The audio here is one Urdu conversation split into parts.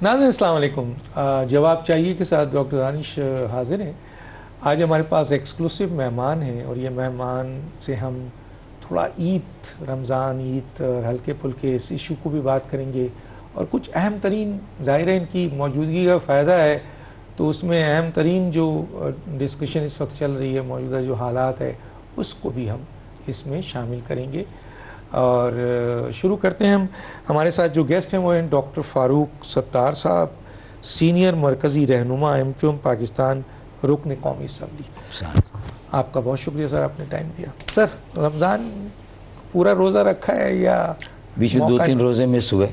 ناظرین السلام علیکم. جواب چاہیے کے ساتھ ڈاکٹر دانش حاضر ہیں. آج ہمارے پاس ایکسکلوسیو مہمان ہیں اور یہ مہمان سے ہم تھوڑا عید، رمضان عید اور ہلکے پھلکے اس ایشو کو بھی بات کریں گے، اور کچھ اہم ترین، ظاہر ہے ان کی موجودگی کا فائدہ ہے تو اس میں اہم ترین جو ڈسکشن اس وقت چل رہی ہے، موجودہ جو حالات ہے اس کو بھی ہم اس میں شامل کریں گے. اور شروع کرتے ہیں. ہمارے ساتھ جو گیسٹ ہیں وہ ہیں ڈاکٹر فاروق ستار صاحب، سینئر مرکزی رہنما ایم پاکستان، رکن قومی اسمبلی. آپ کا بہت شکریہ سر، آپ نے ٹائم دیا. سر رمضان پورا روزہ رکھا ہے یا بیچ میں 2-3 روزے مس ہوئے؟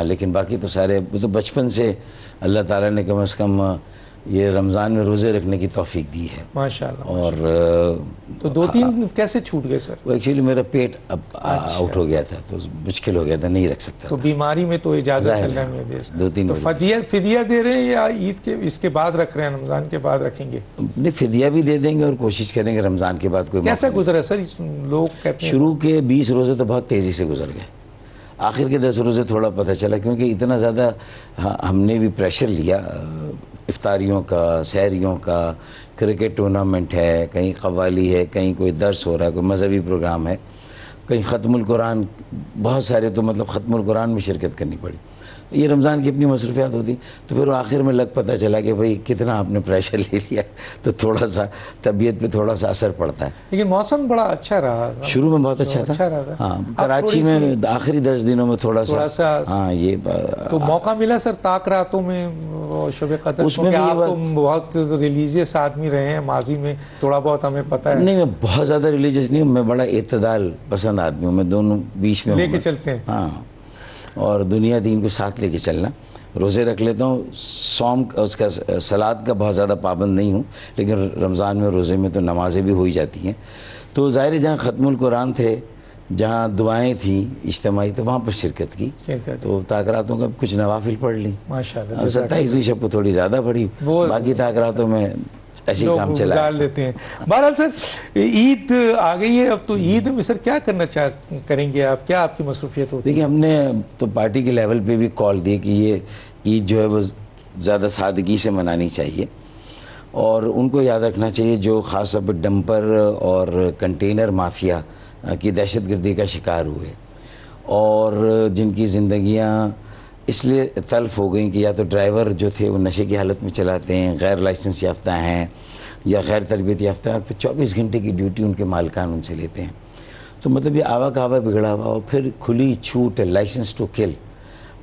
لیکن باقی تو سارے، تو بچپن سے اللہ تعالیٰ نے کم از کم یہ رمضان میں روزے رکھنے کی توفیق دی ہے ماشاءاللہ. اور تو 2-3 کیسے چھوٹ گئے سر؟ وہ ایکچولی میرا پیٹ اب آؤٹ ہو گیا تھا تو مشکل ہو گیا تھا، نہیں رکھ سکتا. تو بیماری میں تو اجازت اللہ میں دے. 2-3 تو فدیہ دے رہے ہیں یا عید کے اس کے بعد رکھ رہے ہیں، رمضان کے بعد رکھیں گے؟ نہیں، فدیہ بھی دے دیں گے اور کوشش کریں گے رمضان کے بعد کوئی. کیسا گزرا سر؟ لوگ کہتے ہیں شروع کے 20 روزے تو بہت تیزی سے گزر گئے، آخر کے 10 روزے تھوڑا پتہ چلا، کیونکہ اتنا زیادہ ہم نے بھی پریشر لیا، افطاریوں کا، سحریوں کا، کرکٹ ٹورنامنٹ ہے، کہیں قوالی ہے، کہیں کوئی درس ہو رہا ہے، کوئی مذہبی پروگرام ہے، کہیں ختم القرآن، بہت سارے تو مطلب ختم القرآن میں شرکت کرنی پڑی. یہ رمضان کی اپنی مصروفیات ہوتی، تو پھر آخر میں پتہ چلا کہ بھئی کتنا آپ نے پریشر لے لیا، تو تھوڑا سا طبیعت پہ تھوڑا سا اثر پڑتا ہے. لیکن موسم بڑا اچھا رہا، شروع میں بہت اچھا تھا. ہاں، کراچی میں آخری 10 دنوں میں تھوڑا سا ہاں یہ تو موقع ملا سر تاک راتوں میں شب قدر، اس میں آپ تو بہت ریلیجیس آدمی رہے ہیں ماضی میں، تھوڑا بہت ہمیں پتہ ہے. نہیں، میں بہت زیادہ ریلیجیس نہیں ہوں، میں بڑا اعتدال پسند آدمی ہوں، میں دونوں بیچ میں لے کے چلتے ہیں. ہاں، اور دنیا دین کو ساتھ لے کے چلنا. روزے رکھ لیتا ہوں، صوم اس کا سلاد کا بہت زیادہ پابند نہیں ہوں، لیکن رمضان میں روزے میں تو نمازیں بھی ہو ہی جاتی ہیں. تو ظاہر جہاں ختم القرآن تھے، جہاں دعائیں تھیں اجتماعی، تو وہاں پر شرکت کی، تو تاکراتوں کا کچھ نوافل پڑھ لی. ماشاءاللہ 27ویں شب کو تھوڑی زیادہ پڑھی، باقی تاکراتوں میں ایسے ہی کام چلا لیتے ہیں. بہرحال سر عید آ گئی ہے، اب تو عید میں سر کیا کرنا کریں گے آپ؟ کیا آپ کی مصروفیت ہوتی ہے؟ دیکھیے، ہم نے تو پارٹی کے لیول پہ بھی کال دی کہ یہ عید جو ہے وہ زیادہ سادگی سے منانی چاہیے، اور ان کو یاد رکھنا چاہیے جو خاص طور پہ ڈمپر اور کنٹینر مافیا کی دہشت گردی کا شکار ہوئے، اور جن کی زندگیاں اس لیے تلف ہو گئیں کہ یا تو ڈرائیور جو تھے وہ نشے کی حالت میں چلاتے ہیں، غیر لائسنس یافتہ ہیں یا غیر تربیت یافتہ ہیں، پھر 24 گھنٹے کی ڈیوٹی ان کے مالکان ان سے لیتے ہیں. تو مطلب یہ آوا کا آوا بگڑا ہوا، اور پھر کھلی چھوٹ ہے، لائسنس ٹو کل،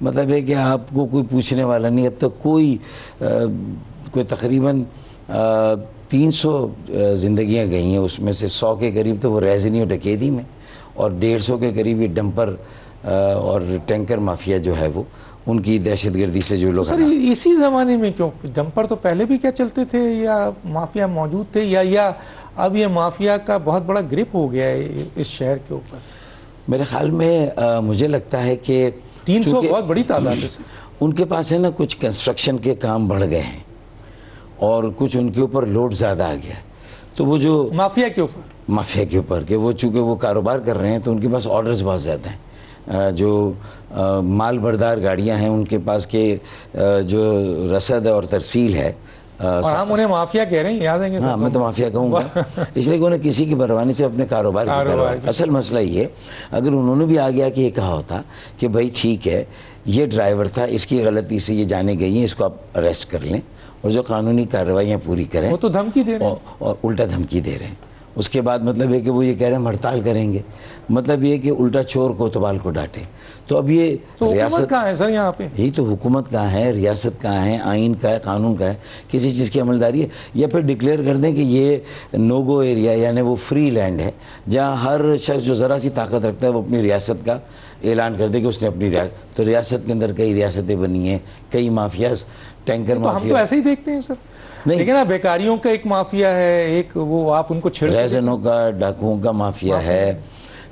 مطلب ہے کہ آپ کو کوئی پوچھنے والا نہیں. اب تک کوئی تقریباً 300 زندگیاں گئی ہیں، اس میں سے 100 کے قریب تو وہ ریزنی اور ڈکیتی میں، اور 150 کے قریب یہ ڈمپر اور ٹینکر مافیا جو ہے وہ ان کی دہشت گردی سے جو لوگ. سر اسی زمانے میں کیوں؟ ڈمپر تو پہلے بھی کیا چلتے تھے، یا مافیا موجود تھے، یا اب یہ مافیا کا بہت بڑا گرپ ہو گیا ہے اس شہر کے اوپر؟ میرے خیال میں مجھے لگتا ہے کہ 300 بہت بڑی تعداد ہے سر. ان کے پاس ہے نا، کچھ کنسٹرکشن کے کام بڑھ گئے ہیں اور کچھ ان کے اوپر لوڈ زیادہ آ گیا، تو وہ جو مافیا کے اوپر کہ وہ چونکہ وہ کاروبار کر رہے ہیں تو ان کے پاس آرڈرز بہت زیادہ ہیں. جو مال بردار گاڑیاں ہیں ان کے پاس کے جو رسد اور ترسیل ہے، اور ہم انہیں مافیا کہہ رہے ہیں، یاد ہیں؟ ہاں، میں تو مافیا کہوں گا، اس لیے کہ انہیں کسی کی پرواہ سے اپنے کاروبار کی. اصل مسئلہ یہ، اگر انہوں نے بھی آگے کہ یہ کہا ہوتا کہ بھائی ٹھیک ہے یہ ڈرائیور تھا، اس کی غلطی سے یہ جانے گئی ہیں، اس کو آپ اریسٹ کر لیں اور جو قانونی کارروائیاں پوری کریں. وہ تو دھمکی دے رہے ہیں، اور الٹا دھمکی دے رہے ہیں. اس کے بعد مطلب ہے کہ وہ یہ کہہ رہے ہیں ہم ہڑتال کریں گے، مطلب یہ کہ الٹا چور کوتوال کو ڈانٹے. تو اب یہ ریاست کہاں ہے سر یہاں پہ؟ یہی تو حکومت کہاں ہے، ریاست کہاں ہے، آئین کا ہے، قانون کا ہے، کسی چیز کی عملداری ہے؟ یا پھر ڈکلیئر کر دیں کہ یہ نو گو ایریا، یعنی وہ فری لینڈ ہے، جہاں ہر شخص جو ذرا سی طاقت رکھتا ہے وہ اپنی ریاست کا اعلان کر دے کہ اس نے اپنی ریاست. تو ریاست کے اندر کئی ریاستیں بنی ہیں، کئی مافیاز، ٹینکر مافیا. ہم تو ایسے ہی دیکھتے ہیں سر. لیکن بیکاریوں کا ایک مافیا ہے، ایک وہ آپ ان کو چھیڑ، ریزنوں کا، ڈاکوؤں کا مافیا ہے،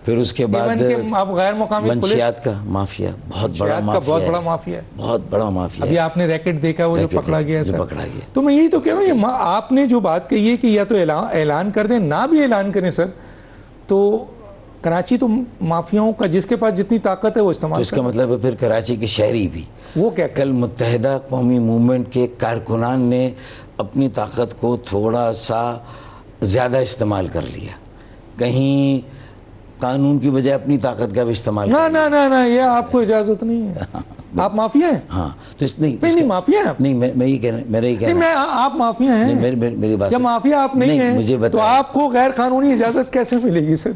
پھر اس کے بعد اب غیر مقامی منشیات کا مافیا، بہت بڑا مافیا ہے، بہت بڑا مافیا. ابھی آپ نے ریکٹ دیکھا وہ جو پکڑا گیا ہے. پکڑا گیا. تو میں یہی تو کہہ رہا ہوں، آپ نے جو بات کہی ہے کہ یا تو اعلان کر دیں، نہ بھی اعلان کریں سر، تو کراچی تو مافیاؤں کا جس کے پاس جتنی طاقت ہے وہ تو استعمال اس کا مطلب ہے پھر کراچی کے شہری بھی وہ کیا کل متحدہ قومی موومنٹ کے کارکنان نے اپنی طاقت کو تھوڑا سا زیادہ استعمال کر لیا، کہیں قانون کی بجائے اپنی طاقت کا بھی استعمال کر لیا۔ نہ یہ آپ کو اجازت نہیں ہے، آپ مافیا ہیں؟ ہاں تو اس نہیں مافیا ہیں آپ؟ نہیں، میں یہ کہہ میرا یہ کہنا آپ مافیا ہیں؟ میری بات جب مافیا آپ نہیں ہیں مجھے تو آپ کو غیر قانونی اجازت کیسے ملے گی سر؟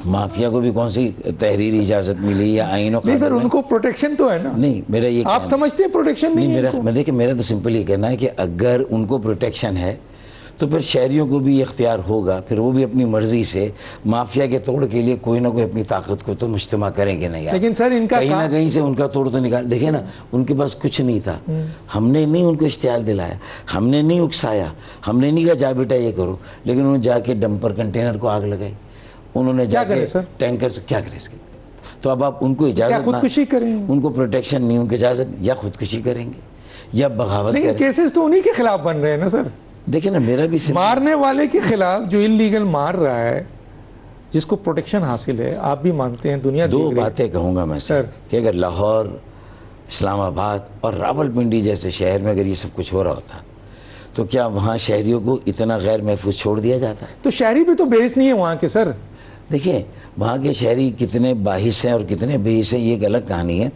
مافیا کو بھی کون سی تحریری اجازت ملی یا آئین و نہیں سر، قانون ان کو پروٹیکشن تو ہے نا۔ نہیں، میرا یہ آپ سمجھتے ہیں پروٹیکشن نہیں ہے؟ دیکھیں میرا تو سمپل یہ کہنا ہے کہ اگر ان کو پروٹیکشن ہے تو پھر شہریوں کو بھی اختیار ہوگا، پھر وہ بھی اپنی مرضی سے مافیا کے توڑ کے لیے کوئی نہ کوئی اپنی طاقت کو تو مجتمع کریں گے نہیں۔ لیکن سر ان کا کہیں نہ کہیں سے ان کا توڑ تو نکال، دیکھیں نا ان کے پاس کچھ نہیں تھا، ہم نے نہیں ان کو اشتعال دلایا، ہم نے نہیں اکسایا، ہم نے نہیں کہا جا بیٹا یہ کرو، لیکن انہوں نے جا کے ڈمپر کنٹینر کو آگ لگائی، انہوں نے جا کے ٹینکر سے کیا کرے اس کے؟ تو اب آپ ان کو اجازت خودکشی کریں، ان کو پروٹیکشن نہیں، ان کی اجازت یا خودکشی کریں گے یا بغاوت کریں گے۔ لیکن کیسز تو انہی کے خلاف بن رہے ہیں نا سر۔ دیکھیں نا میرا بھی مارنے والے کے خلاف جو انلیگل مار رہا ہے، جس کو پروٹیکشن حاصل ہے، آپ بھی مانتے ہیں، دنیا دو باتیں کہوں گا میں سر کہ اگر لاہور، اسلام آباد اور راول پنڈی جیسے شہر میں اگر یہ سب کچھ ہو رہا ہوتا تو کیا وہاں شہریوں کو اتنا غیر محفوظ چھوڑ دیا جاتا ہے؟ تو شہری بھی تو بیس نہیں ہے وہاں کے سر۔ دیکھیں وہاں کے شہری کتنے باحث ہیں اور کتنے بےحس ہیں یہ ایک الگ کہانی ہے،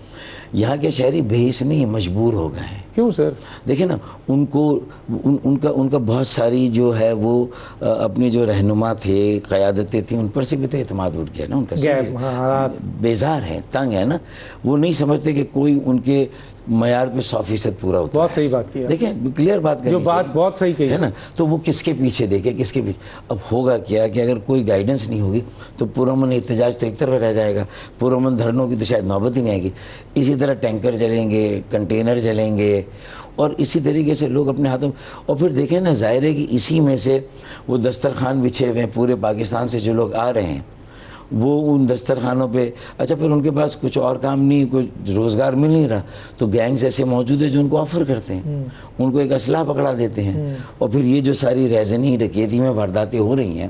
یہاں کے شہری بےحس نہیں مجبور ہو گئے ہیں۔ کیوں سر؟ دیکھیں نا ان کا بہت ساری جو ہے وہ اپنی جو رہنما تھے، قیادتیں تھیں، ان پر سے بھی تو اعتماد اٹھ گیا نا ان کا، بیزار ہے، تنگ ہے نا، وہ نہیں سمجھتے کہ کوئی ان کے معیار پہ 100% پورا ہوتا ہے۔ بہت صحیح بات کی دیکھیں کلیئر بات جو بات بہت صحیح کہی ہے نا، تو وہ کس کے پیچھے دیکھے، کس کے پیچھے؟ اب ہوگا کیا کہ اگر کوئی گائیڈنس نہیں ہوگی تو پرامن احتجاج تو ایک طرف رہ جائے گا، پرامن دھرنوں کی تو شاید نوبت ہی نہیں آئے گی، اسی طرح ٹینکر چلیں گے، کنٹینر چلیں گے، اور اسی طریقے سے لوگ اپنے ہاتھوں، اور پھر دیکھیں نا ظاہر ہے کہ اسی میں سے وہ دسترخوان بچھے ہوئے ہیں پورے پاکستان سے جو لوگ آ رہے ہیں، وہ ان دسترخوانوں پہ اچھا پھر ان کے پاس کچھ اور کام نہیں، کوئی روزگار مل نہیں رہا تو گینگز ایسے موجود ہیں جو ان کو آفر کرتے ہیں، ان کو ایک اسلحہ پکڑا دیتے ہیں، اور پھر یہ جو ساری ریزنی ڈکیتی میں وارداتیں ہو رہی ہیں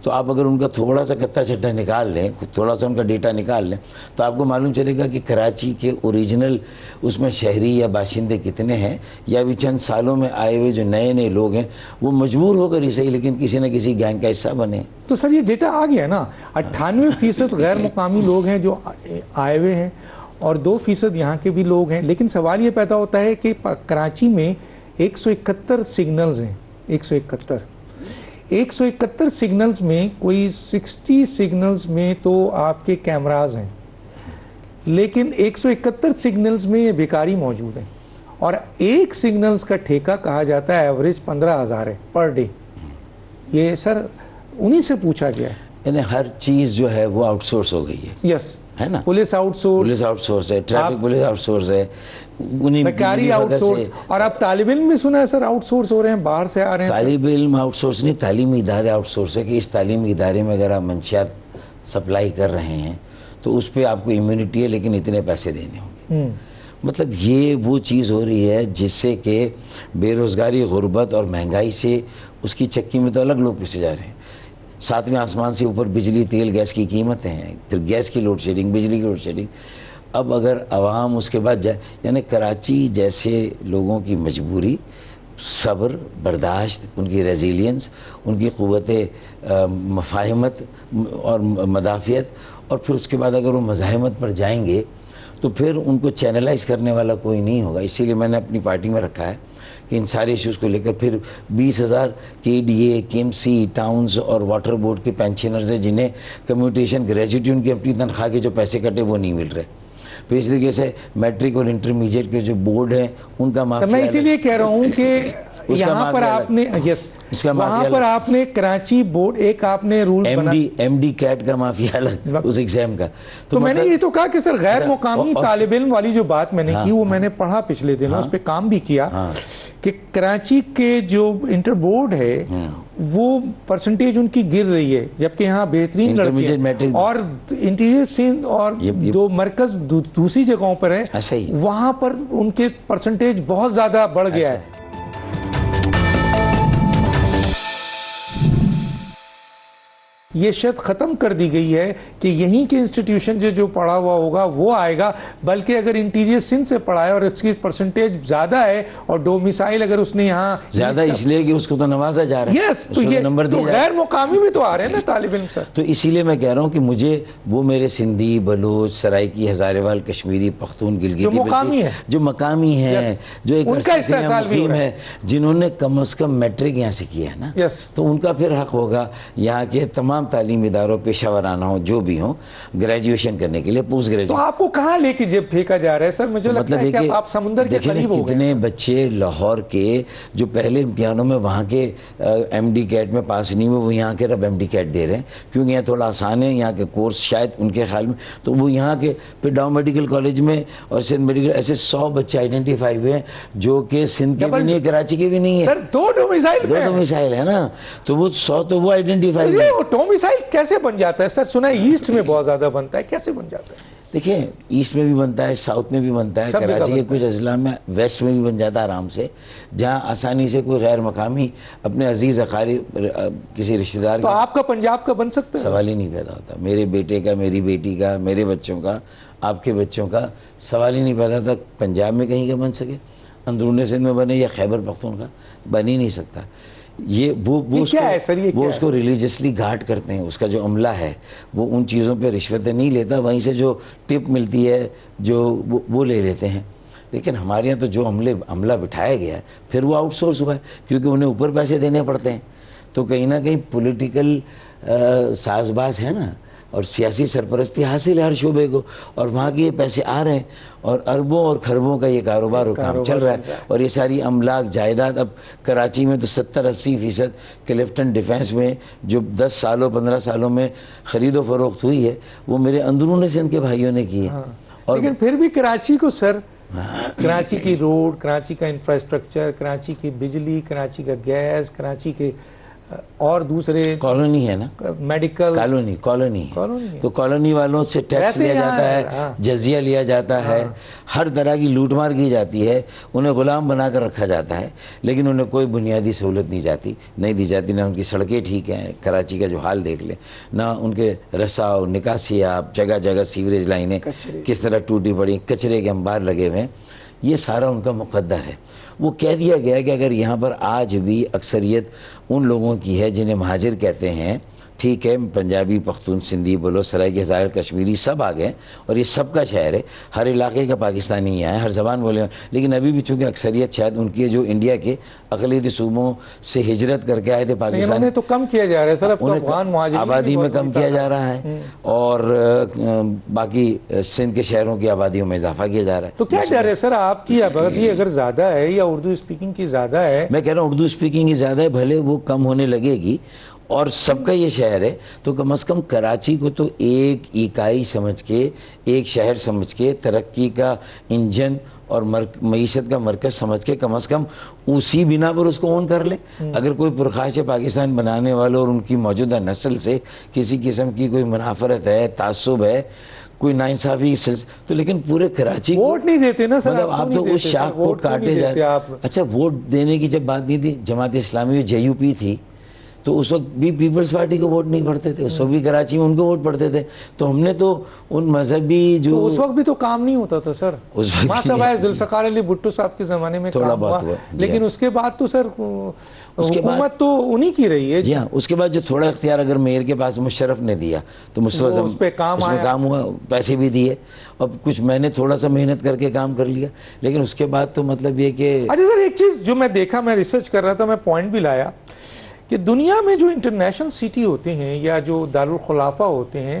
تو آپ اگر ان کا تھوڑا سا کتا چٹا نکال لیں، تھوڑا سا ان کا ڈیٹا نکال لیں تو آپ کو معلوم چلے گا کہ کراچی کے اوریجنل اس میں شہری یا باشندے کتنے ہیں، یا ابھی چند سالوں میں آئے ہوئے جو نئے لوگ ہیں وہ مجبور ہو کر ہی صحیح لیکن کسی نہ کسی گینگ کا حصہ بنے۔ تو سر یہ ڈیٹا آ گیا نا، 98% غیر مقامی لوگ ہیں جو آئے ہوئے ہیں اور 2% یہاں کے بھی لوگ ہیں، لیکن سوال یہ پیدا ہوتا ہے کہ کراچی میں 171 سگنلز ہیں، 171 سگنلز میں کوئی 60 سگنلز میں تو آپ کے کیمراز ہیں، لیکن 171 سگنلز میں یہ بیکاری موجود ہیں، اور ایک سگنلز کا ٹھیکہ کہا جاتا ہے ایوریج 15,000 ہے پر ڈے۔ یہ سر انہی سے پوچھا گیا ہے، یعنی ہر چیز جو ہے وہ آؤٹ سورس ہو گئی ہے۔ یس ہے نا، پولیس آؤٹ سورس ہے، ٹریفک پولیس آؤٹ سورس ہے، بیکاری آؤٹ سورس، اور اب طالب علم بھی سنا ہے سر آؤٹ سورس ہو رہے ہیں، باہر سے آ رہے ہیں۔ طالب علم آؤٹ سورس نہیں، تعلیمی ادارے آؤٹ سورس ہے کہ اس تعلیمی ادارے میں اگر آپ منشیات سپلائی کر رہے ہیں تو اس پہ آپ کو امیونٹی ہے لیکن اتنے پیسے دینے ہوں گے۔ مطلب یہ وہ چیز ہو رہی ہے جس سے کہ بے روزگاری، غربت اور مہنگائی سے اس کی چکی میں تو الگ لوگ پسے جا رہے ہیں، ساتویں آسمان سے اوپر بجلی، تیل، گیس کی قیمتیں ہیں، پھر گیس کی لوڈ شیڈنگ، بجلی کی لوڈ شیڈنگ۔ اب اگر عوام اس کے بعد جائے، یعنی کراچی جیسے لوگوں کی مجبوری، صبر، برداشت، ان کی ریزیلینس، ان کی قوت مفاہمت اور مدافعت، اور پھر اس کے بعد اگر وہ مزاحمت پر جائیں گے تو پھر ان کو چینلائز کرنے والا کوئی نہیں ہوگا۔ اسی لیے میں نے اپنی پارٹی میں رکھا ہے کہ ان سارے ایشوز کو لے کر پھر 20,000 KDA، KMC، ٹاؤنز اور واٹر بورڈ کے پینشنرز ہیں جنہیں کمیوٹیشن گریجویٹی ان کی اپنی تنخواہ کے جو پیسے کٹے وہ نہیں مل رہے، پھر اس طریقے سے میٹرک اور انٹرمیڈیٹ کے جو بورڈ ہیں ان کا معافی، میں اسی لیے کہہ رہا ہوں کہ یہاں پر آپ نے وہاں پر آپ نے کراچی بورڈ ایک آپ نے رول ایم ڈی کیٹ کا معافی الگ اس ایگزام کا، تو میں نے یہ تو کہا کہ سر غیر مقامی طالب علم والی جو بات میں نے کی وہ میں نے پڑھا پچھلے دنوں، اس پہ کام بھی کیا کہ کراچی کے جو انٹر بورڈ ہے وہ پرسنٹیج ان کی گر رہی ہے، جبکہ یہاں بہترین لڑکے اور انٹیریئر سندھ اور دو مرکز دوسری جگہوں پر ہے، وہاں پر ان کے پرسنٹیج بہت زیادہ بڑھ گیا ہے۔ یہ شرط ختم کر دی گئی ہے کہ یہیں کے انسٹیٹیوشن جو پڑھا ہوا ہوگا وہ آئے گا، بلکہ اگر انٹیریئر سندھ سے پڑھا ہے اور اس کی پرسنٹیج زیادہ ہے اور ڈومیسائل اگر اس نے یہاں زیادہ اس لیے کہ اس کو تو نوازا جا رہا ہے، یس، تو یہ نمبر تو غیر مقامی بھی تو آ رہے ہیں نا طالب علم سر. تو اسی لیے میں کہہ رہا ہوں کہ مجھے وہ میرے سندھی، بلوچ، سرائکی، ہزارے کشمیری، پختون، گلگتی، جو مقامی ہے، جو مقامی ہیں، جو ایک ان کا استحصال بھی مقیم ہے، جنہوں نے کم از کم میٹرک یہاں سے کیا ہے نا، تو ان کا پھر حق ہوگا یہاں کے تمام تعلیمی اداروں، پیشہ ورانہ ہوں، جو بھی ہوں، گریجویشن کرنے کے لیے، پوسٹ گریجویشن. تو آپ کو کہاں لے کے جب پھینکا جا رہا ہے سر؟ مجھے لگتا ہے کہ آپ سمندر کے قریب ہو گئے. کتنے بچے لاہور کے جو پہلے امتحانوں میں وہاں کے ایم ڈی کیٹ میں پاس نہیں ہوئے، وہ یہاں کے اب ایم ڈی کیٹ دے رہے ہیں، کیونکہ یہاں تھوڑا آسان ہے، یہاں کے کورس شاید ان کے خیال میں، تو وہ یہاں کے پھر ڈاؤ میڈیکل کالج میں اور سندھ میڈیکل، ایسے 100 بچے آئیڈینٹیفائی ہوئے ہیں جو کہ سندھ کے بھی نہیں، کراچی کے بھی نہیں ہے. سر دو ڈومیسائل ہے نا، تو وہ 100 تو وہ آئیڈینٹیفائی ہوئے. وہ ڈومیسائل کیسے بن جاتا ہے سر؟ سنا ہے ایسٹ میں بہت زیادہ بنتا ہے، کیسے بن جاتا ہے؟ دیکھیں، ایسٹ میں بھی بنتا ہے، ساؤتھ میں بھی بنتا ہے، کراچی کے کچھ اضلاع میں، ویسٹ میں بھی بن جاتا ہے آرام سے، جہاں آسانی سے کوئی غیر مقامی اپنے عزیز اقارب کسی رشتہ دار تو آپ کا پنجاب کا بن سکتا ہے؟ سوال ہی نہیں پیدا ہوتا. میرے بیٹے کا، میری بیٹی کا، میرے بچوں کا، آپ کے بچوں کا سوال ہی نہیں پیدا ہوتا پنجاب میں کہیں کا بن سکے، اندرون سندھ میں بنے یا خیبر پختونخوا، بن ہی نہیں سکتا. یہ وہ اس کو ریلیجسلی گھاٹ کرتے ہیں، اس کا جو عملہ ہے وہ ان چیزوں پہ رشوتیں نہیں لیتا، وہیں سے جو ٹپ ملتی ہے جو وہ لے لیتے ہیں. لیکن ہمارے یہاں تو جو عملہ بٹھایا گیا ہے پھر وہ آؤٹ سورس ہوا ہے، کیونکہ انہیں اوپر پیسے دینے پڑتے ہیں. تو کہیں نہ کہیں پولیٹیکل ساز باز ہے نا، اور سیاسی سرپرستی حاصل ہے ہر شعبے کو، اور وہاں کے یہ پیسے آ رہے ہیں، اور اربوں اور خربوں کا یہ کاروبار و کام چل رہا ہے. اور یہ ساری املاک جائیداد، اب کراچی میں تو 70-80% کلفٹن ڈیفینس میں جو 10 سالوں 15 سالوں میں خرید و فروخت ہوئی ہے وہ میرے اندرون سندھ کے بھائیوں نے کی ہے. لیکن پھر بھی کراچی کو سر، کراچی کی روڈ، کراچی کا انفراسٹرکچر، کراچی کی بجلی، کراچی کا گیس، کراچی کے اور دوسرے کالونی ہے نا، میڈیکل کالونی تو کالونی والوں سے ٹیکس لیا جاتا ہے، جزیہ لیا جاتا ہے، ہر طرح کی لوٹ مار کی جاتی ہے، انہیں غلام بنا کر رکھا جاتا ہے، لیکن انہیں کوئی بنیادی سہولت نہیں دی جاتی. نہ ان کی سڑکیں ٹھیک ہیں، کراچی کا جو حال دیکھ لیں، نہ ان کے رساؤ، نکاسیاب، جگہ جگہ سیوریج لائنیں کس طرح ٹوٹی پڑی، کچرے کے انبار لگے ہوئے ہیں. یہ سارا ان کا مقدر ہے. وہ کہہ دیا گیا کہ اگر یہاں پر آج بھی اکثریت ان لوگوں کی ہے جنہیں مہاجر کہتے ہیں، ٹھیک ہے، پنجابی، پختون، سندھی، بلوچ، سرائکی، ہزارے، کشمیری سب آ گئے، اور یہ سب کا شہر ہے، ہر علاقے کا پاکستانی یہاں ہے، ہر زبان بولے، لیکن ابھی بھی چونکہ اکثریت شاید ان کی جو انڈیا کے اقلیتی صوبوں سے ہجرت کر کے آئے تھے پاکستان، تو کم کیا جا رہا ہے سر، آبادی میں کم کیا جا رہا ہے، اور باقی سندھ کے شہروں کی آبادیوں میں اضافہ کیا جا رہا ہے. تو کیا ڈر ہے سر آپ کی آبادی اگر زیادہ ہے یا اردو اسپیکنگ کی زیادہ ہے؟ میں کہہ رہا ہوں اردو اسپیکنگ کی زیادہ ہے، بھلے وہ کم ہونے لگے گی، اور سب کا یہ شہر ہے، تو کم از کم کراچی کو تو ایک اکائی سمجھ کے، ایک شہر سمجھ کے، ترقی کا انجن اور معیشت کا مرکز سمجھ کے کم از کم اسی بنا پر اس کو اون کر لیں. اگر کوئی پرخاش پاکستان بنانے والوں اور ان کی موجودہ نسل سے کسی قسم کی کوئی منافرت ہے، تعصب ہے، کوئی ناانصافی، تو لیکن پورے کراچی ووٹ نہیں دیتے نا سر، مطلب آپ تو اس شاخ کو کاٹے جائے. اچھا، ووٹ دینے کی جب بات نہیں تھی، جماعت اسلامی جے یو پی تھی، تو اس وقت بھی پیپلز پارٹی کو ووٹ نہیں پڑتے تھے، اس وقت بھی کراچی میں ان کو ووٹ پڑتے تھے. تو ہم نے تو ان مذہبی جو اس وقت بھی تو کام نہیں ہوتا تھا سر، ذوالفقار علی بھٹو صاحب کے زمانے میں تھوڑا بہت ہوا، لیکن اس کے بعد تو سر حکومت تو انہی کی رہی ہے. جی ہاں، اس کے بعد جو تھوڑا اختیار اگر میئر کے پاس مشرف نے دیا تو اس پہ کام ہوا، پیسے بھی دیے، اب کچھ میں نے تھوڑا سا محنت کر کے کام کر لیا، لیکن اس کے بعد تو مطلب یہ کہ اچھا سر، ایک چیز جو میں دیکھا، میں ریسرچ کر رہا تھا، میں پوائنٹ بھی لایا کہ دنیا میں جو انٹرنیشنل سٹی ہوتے ہیں یا جو دارالخلافہ ہوتے ہیں،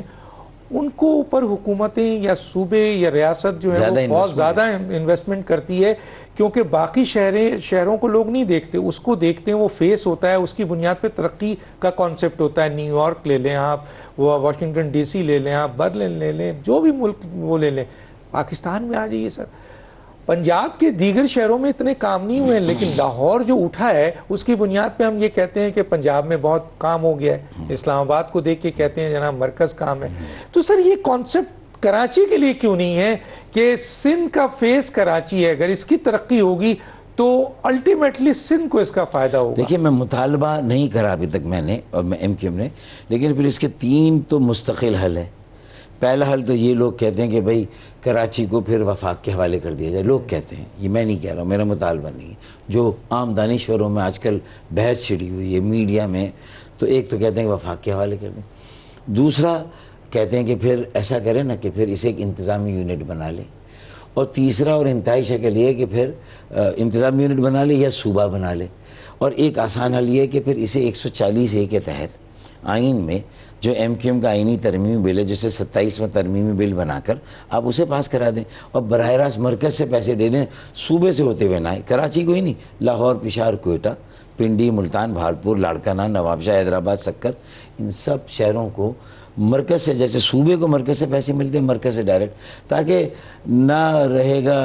ان کو اوپر حکومتیں یا صوبے یا ریاست جو ہے وہ بہت زیادہ انویسٹمنٹ کرتی ہے، کیونکہ باقی شہروں کو لوگ نہیں دیکھتے، اس کو دیکھتے ہیں، وہ فیس ہوتا ہے، اس کی بنیاد پہ ترقی کا کانسیپٹ ہوتا ہے. نیو یارک لے لیں آپ، واشنگٹن ڈی سی لے لیں آپ، برلن لے لیں، جو بھی ملک وہ لے لیں. پاکستان میں آ جائیے سر، پنجاب کے دیگر شہروں میں اتنے کام نہیں ہوئے، لیکن لاہور جو اٹھا ہے اس کی بنیاد پہ ہم یہ کہتے ہیں کہ پنجاب میں بہت کام ہو گیا ہے، اسلام آباد کو دیکھ کے کہتے ہیں جناب مرکز کام ہے. تو سر یہ کانسیپٹ کراچی کے لیے کیوں نہیں ہے کہ سندھ کا فیس کراچی ہے، اگر اس کی ترقی ہوگی تو الٹیمیٹلی سندھ کو اس کا فائدہ ہوگا. دیکھیے میں مطالبہ نہیں کرا ابھی تک میں نے اور میں ایم کیو ایم نے، لیکن پھر اس کے 3 تو مستقل حل ہیں. پہلا حل تو یہ لوگ کہتے ہیں کہ بھائی کراچی کو پھر وفاق کے حوالے کر دیا جائے. لوگ کہتے ہیں، یہ میں نہیں کہہ رہا ہوں، میرا مطالبہ نہیں ہے. جو عام دانشوروں میں آج کل بحث چھڑی ہوئی ہے میڈیا میں، تو ایک تو کہتے ہیں کہ وفاق کے حوالے کر دیں. دوسرا کہتے ہیں کہ پھر ایسا کریں نا کہ پھر اسے ایک انتظامی یونٹ بنا لیں. اور تیسرا اور انتہائی شکل یہ ہے کہ پھر انتظامی یونٹ بنا لے یا صوبہ بنا لے. اور ایک آسان حل یہ ہے کہ پھر اسے 140A کے تحت آئین میں جو ایم کیو ایم کا آئینی ترمیمی بل ہے، جسے 27واں ترمیمی بل بنا کر آپ اسے پاس کرا دیں اور براہ راست مرکز سے پیسے دے دیں، صوبے سے ہوتے ہوئے نہ آئے. کراچی کو ہی نہیں، لاہور، پشاور، کوئٹہ، پنڈی، ملتان، بھاولپور، لاڑکانہ، نوابشاہ، حیدرآباد، سکر، ان سب شہروں کو مرکز سے، جیسے صوبے کو مرکز سے پیسے ملتے ہیں مرکز سے ڈائریکٹ، تاکہ نہ رہے گا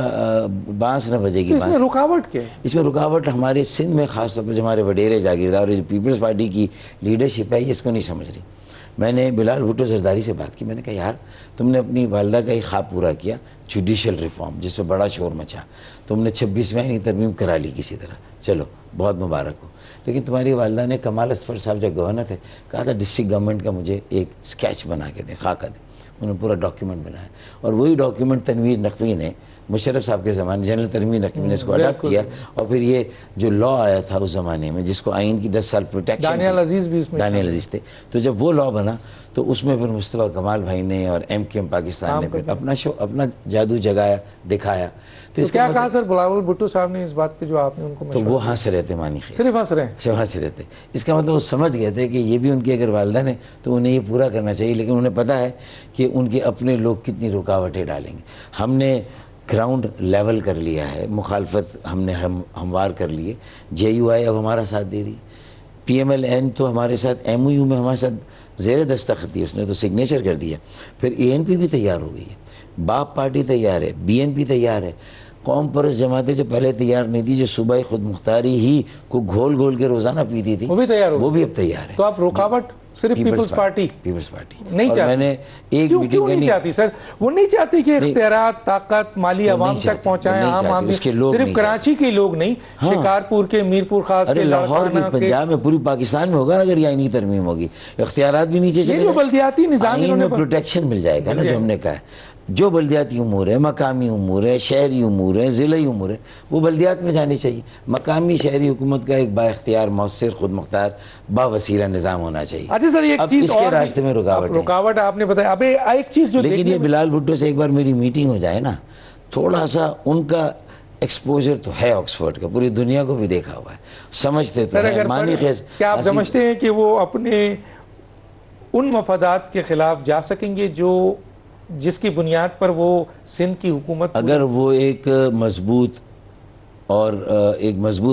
بانس نہ بجے گی اس بانس. میں رکاوٹ کیا ہے؟ اس میں رکاوٹ ہمارے سندھ میں خاص طور پر جو ہمارے وڈیرے جاگیردار اور جو پیپلز پارٹی کی لیڈرشپ ہے، یہ اس کو نہیں سمجھ رہی. میں نے بلال بھٹو زرداری سے بات کی، میں نے کہا یار تم نے اپنی والدہ کا ایک خواب پورا کیا، جوڈیشل ریفارم، جس پہ بڑا شور مچا، تم نے 26ویں آئینی ترمیم کرا لی کسی طرح، چلو بہت مبارک ہو. لیکن تمہاری والدہ نے کمال اصفر صاحب جب گورنر تھے کہا تھا ڈسٹرکٹ گورنمنٹ کا مجھے ایک اسکیچ بنا کے دیں، خاکہ دیں. انہوں نے پورا ڈاکیومنٹ بنایا اور وہی ڈاکیومنٹ تنویر نقوی نے مشرف صاحب کے زمانے، جنرل تنویر نقوی نے اس کو اڈاپٹ کیا. اور پھر یہ جو لا آیا تھا اس زمانے میں جس کو آئین کی 10 سال پروٹیکشن، دانیال عزیز بھی اس میں، دانیال عزیز تھے، تو جب وہ لا بنا تو اس میں پھر مصطفیٰ کمال بھائی نے اور ایم کیو ایم پاکستان نے پھر اپنا جادو جگایا، دکھایا. تو اس کیا کہا سر بلاول بھٹو صاحب نے اس بات پہ جو آپ نے ان کو تو وہ ہاں سے رہتے مانی خیر، صرف ہنس رہے ہیں؟ وہاں سے رہتے. اس کا مطلب وہ سمجھ گئے تھے کہ یہ بھی ان کی اگر والدہ نے تو انہیں یہ پورا کرنا چاہیے، لیکن انہیں پتا ہے کہ ان کے اپنے لوگ کتنی رکاوٹیں ڈالیں گے. ہم نے گراؤنڈ لیول کر لیا ہے، مخالفت ہم نے ہموار کر لیے. جے یو آئی اب ہمارا ساتھ دے رہی، پی ایم ایل این تو ہمارے ساتھ، ایم او یو میں ہمارے ساتھ زیر دستخط دی، اس نے تو سگنیچر کر دیا. پھر اے این پی بھی تیار ہو گئی ہے، باپ پارٹی تیار ہے، بی این پی تیار ہے. قوم پرست جماعتیں جو پہلے تیار نہیں تھی، جو صوبائی خود مختاری ہی کو گھول گھول کے روزانہ پیتی تھی، وہ بھی تیار ہو، وہ بھی اب تیار ہے. تو آپ رکاوٹ صرف پیپلز پارٹی نہیں چاہتی؟ میں نے ایک کیوں نہیں چاہتی سر؟ وہ نہیں چاہتی کہ اختیارات، طاقت، مالی عوام تک پہنچائیں، عام آدمی، صرف کراچی کے لوگ نہیں، شکارپور کے، میرپور خاص کے، لاہور کے، پنجاب میں، پوری پاکستان میں ہوگا اگر یہ آئینی ترمیم ہوگی. اختیارات بھی نیچے چلے، جو بلدیاتی نظام میں پروٹیکشن مل جائے گا نا. جو ہم نے کہا ہے جو بلدیاتی امور ہے، مقامی امور ہے، شہری امور ہے، ضلعی امور ہے، وہ بلدیات میں جانی چاہیے. مقامی شہری حکومت کا ایک با اختیار، مؤثر، خود مختار، با وسیلہ نظام ہونا چاہیے. اچھا سر، ایک چیز اس کے راستے میں رکاوٹ آپ نے بتایا. اب ایک چیز جو، لیکن یہ بلال بھٹو سے ایک بار میری میٹنگ ہو جائے نا، تھوڑا سا ان کا ایکسپوجر تو ہے آکسفورڈ کا، پوری دنیا کو بھی دیکھا ہوا ہے، سمجھتے تو ہیں. کیا آپ سمجھتے ہیں کہ وہ اپنے ان مفادات کے خلاف جا سکیں گے جس کی بنیاد پر وہ سندھ کی حکومت، اگر وہ ایک مضبوط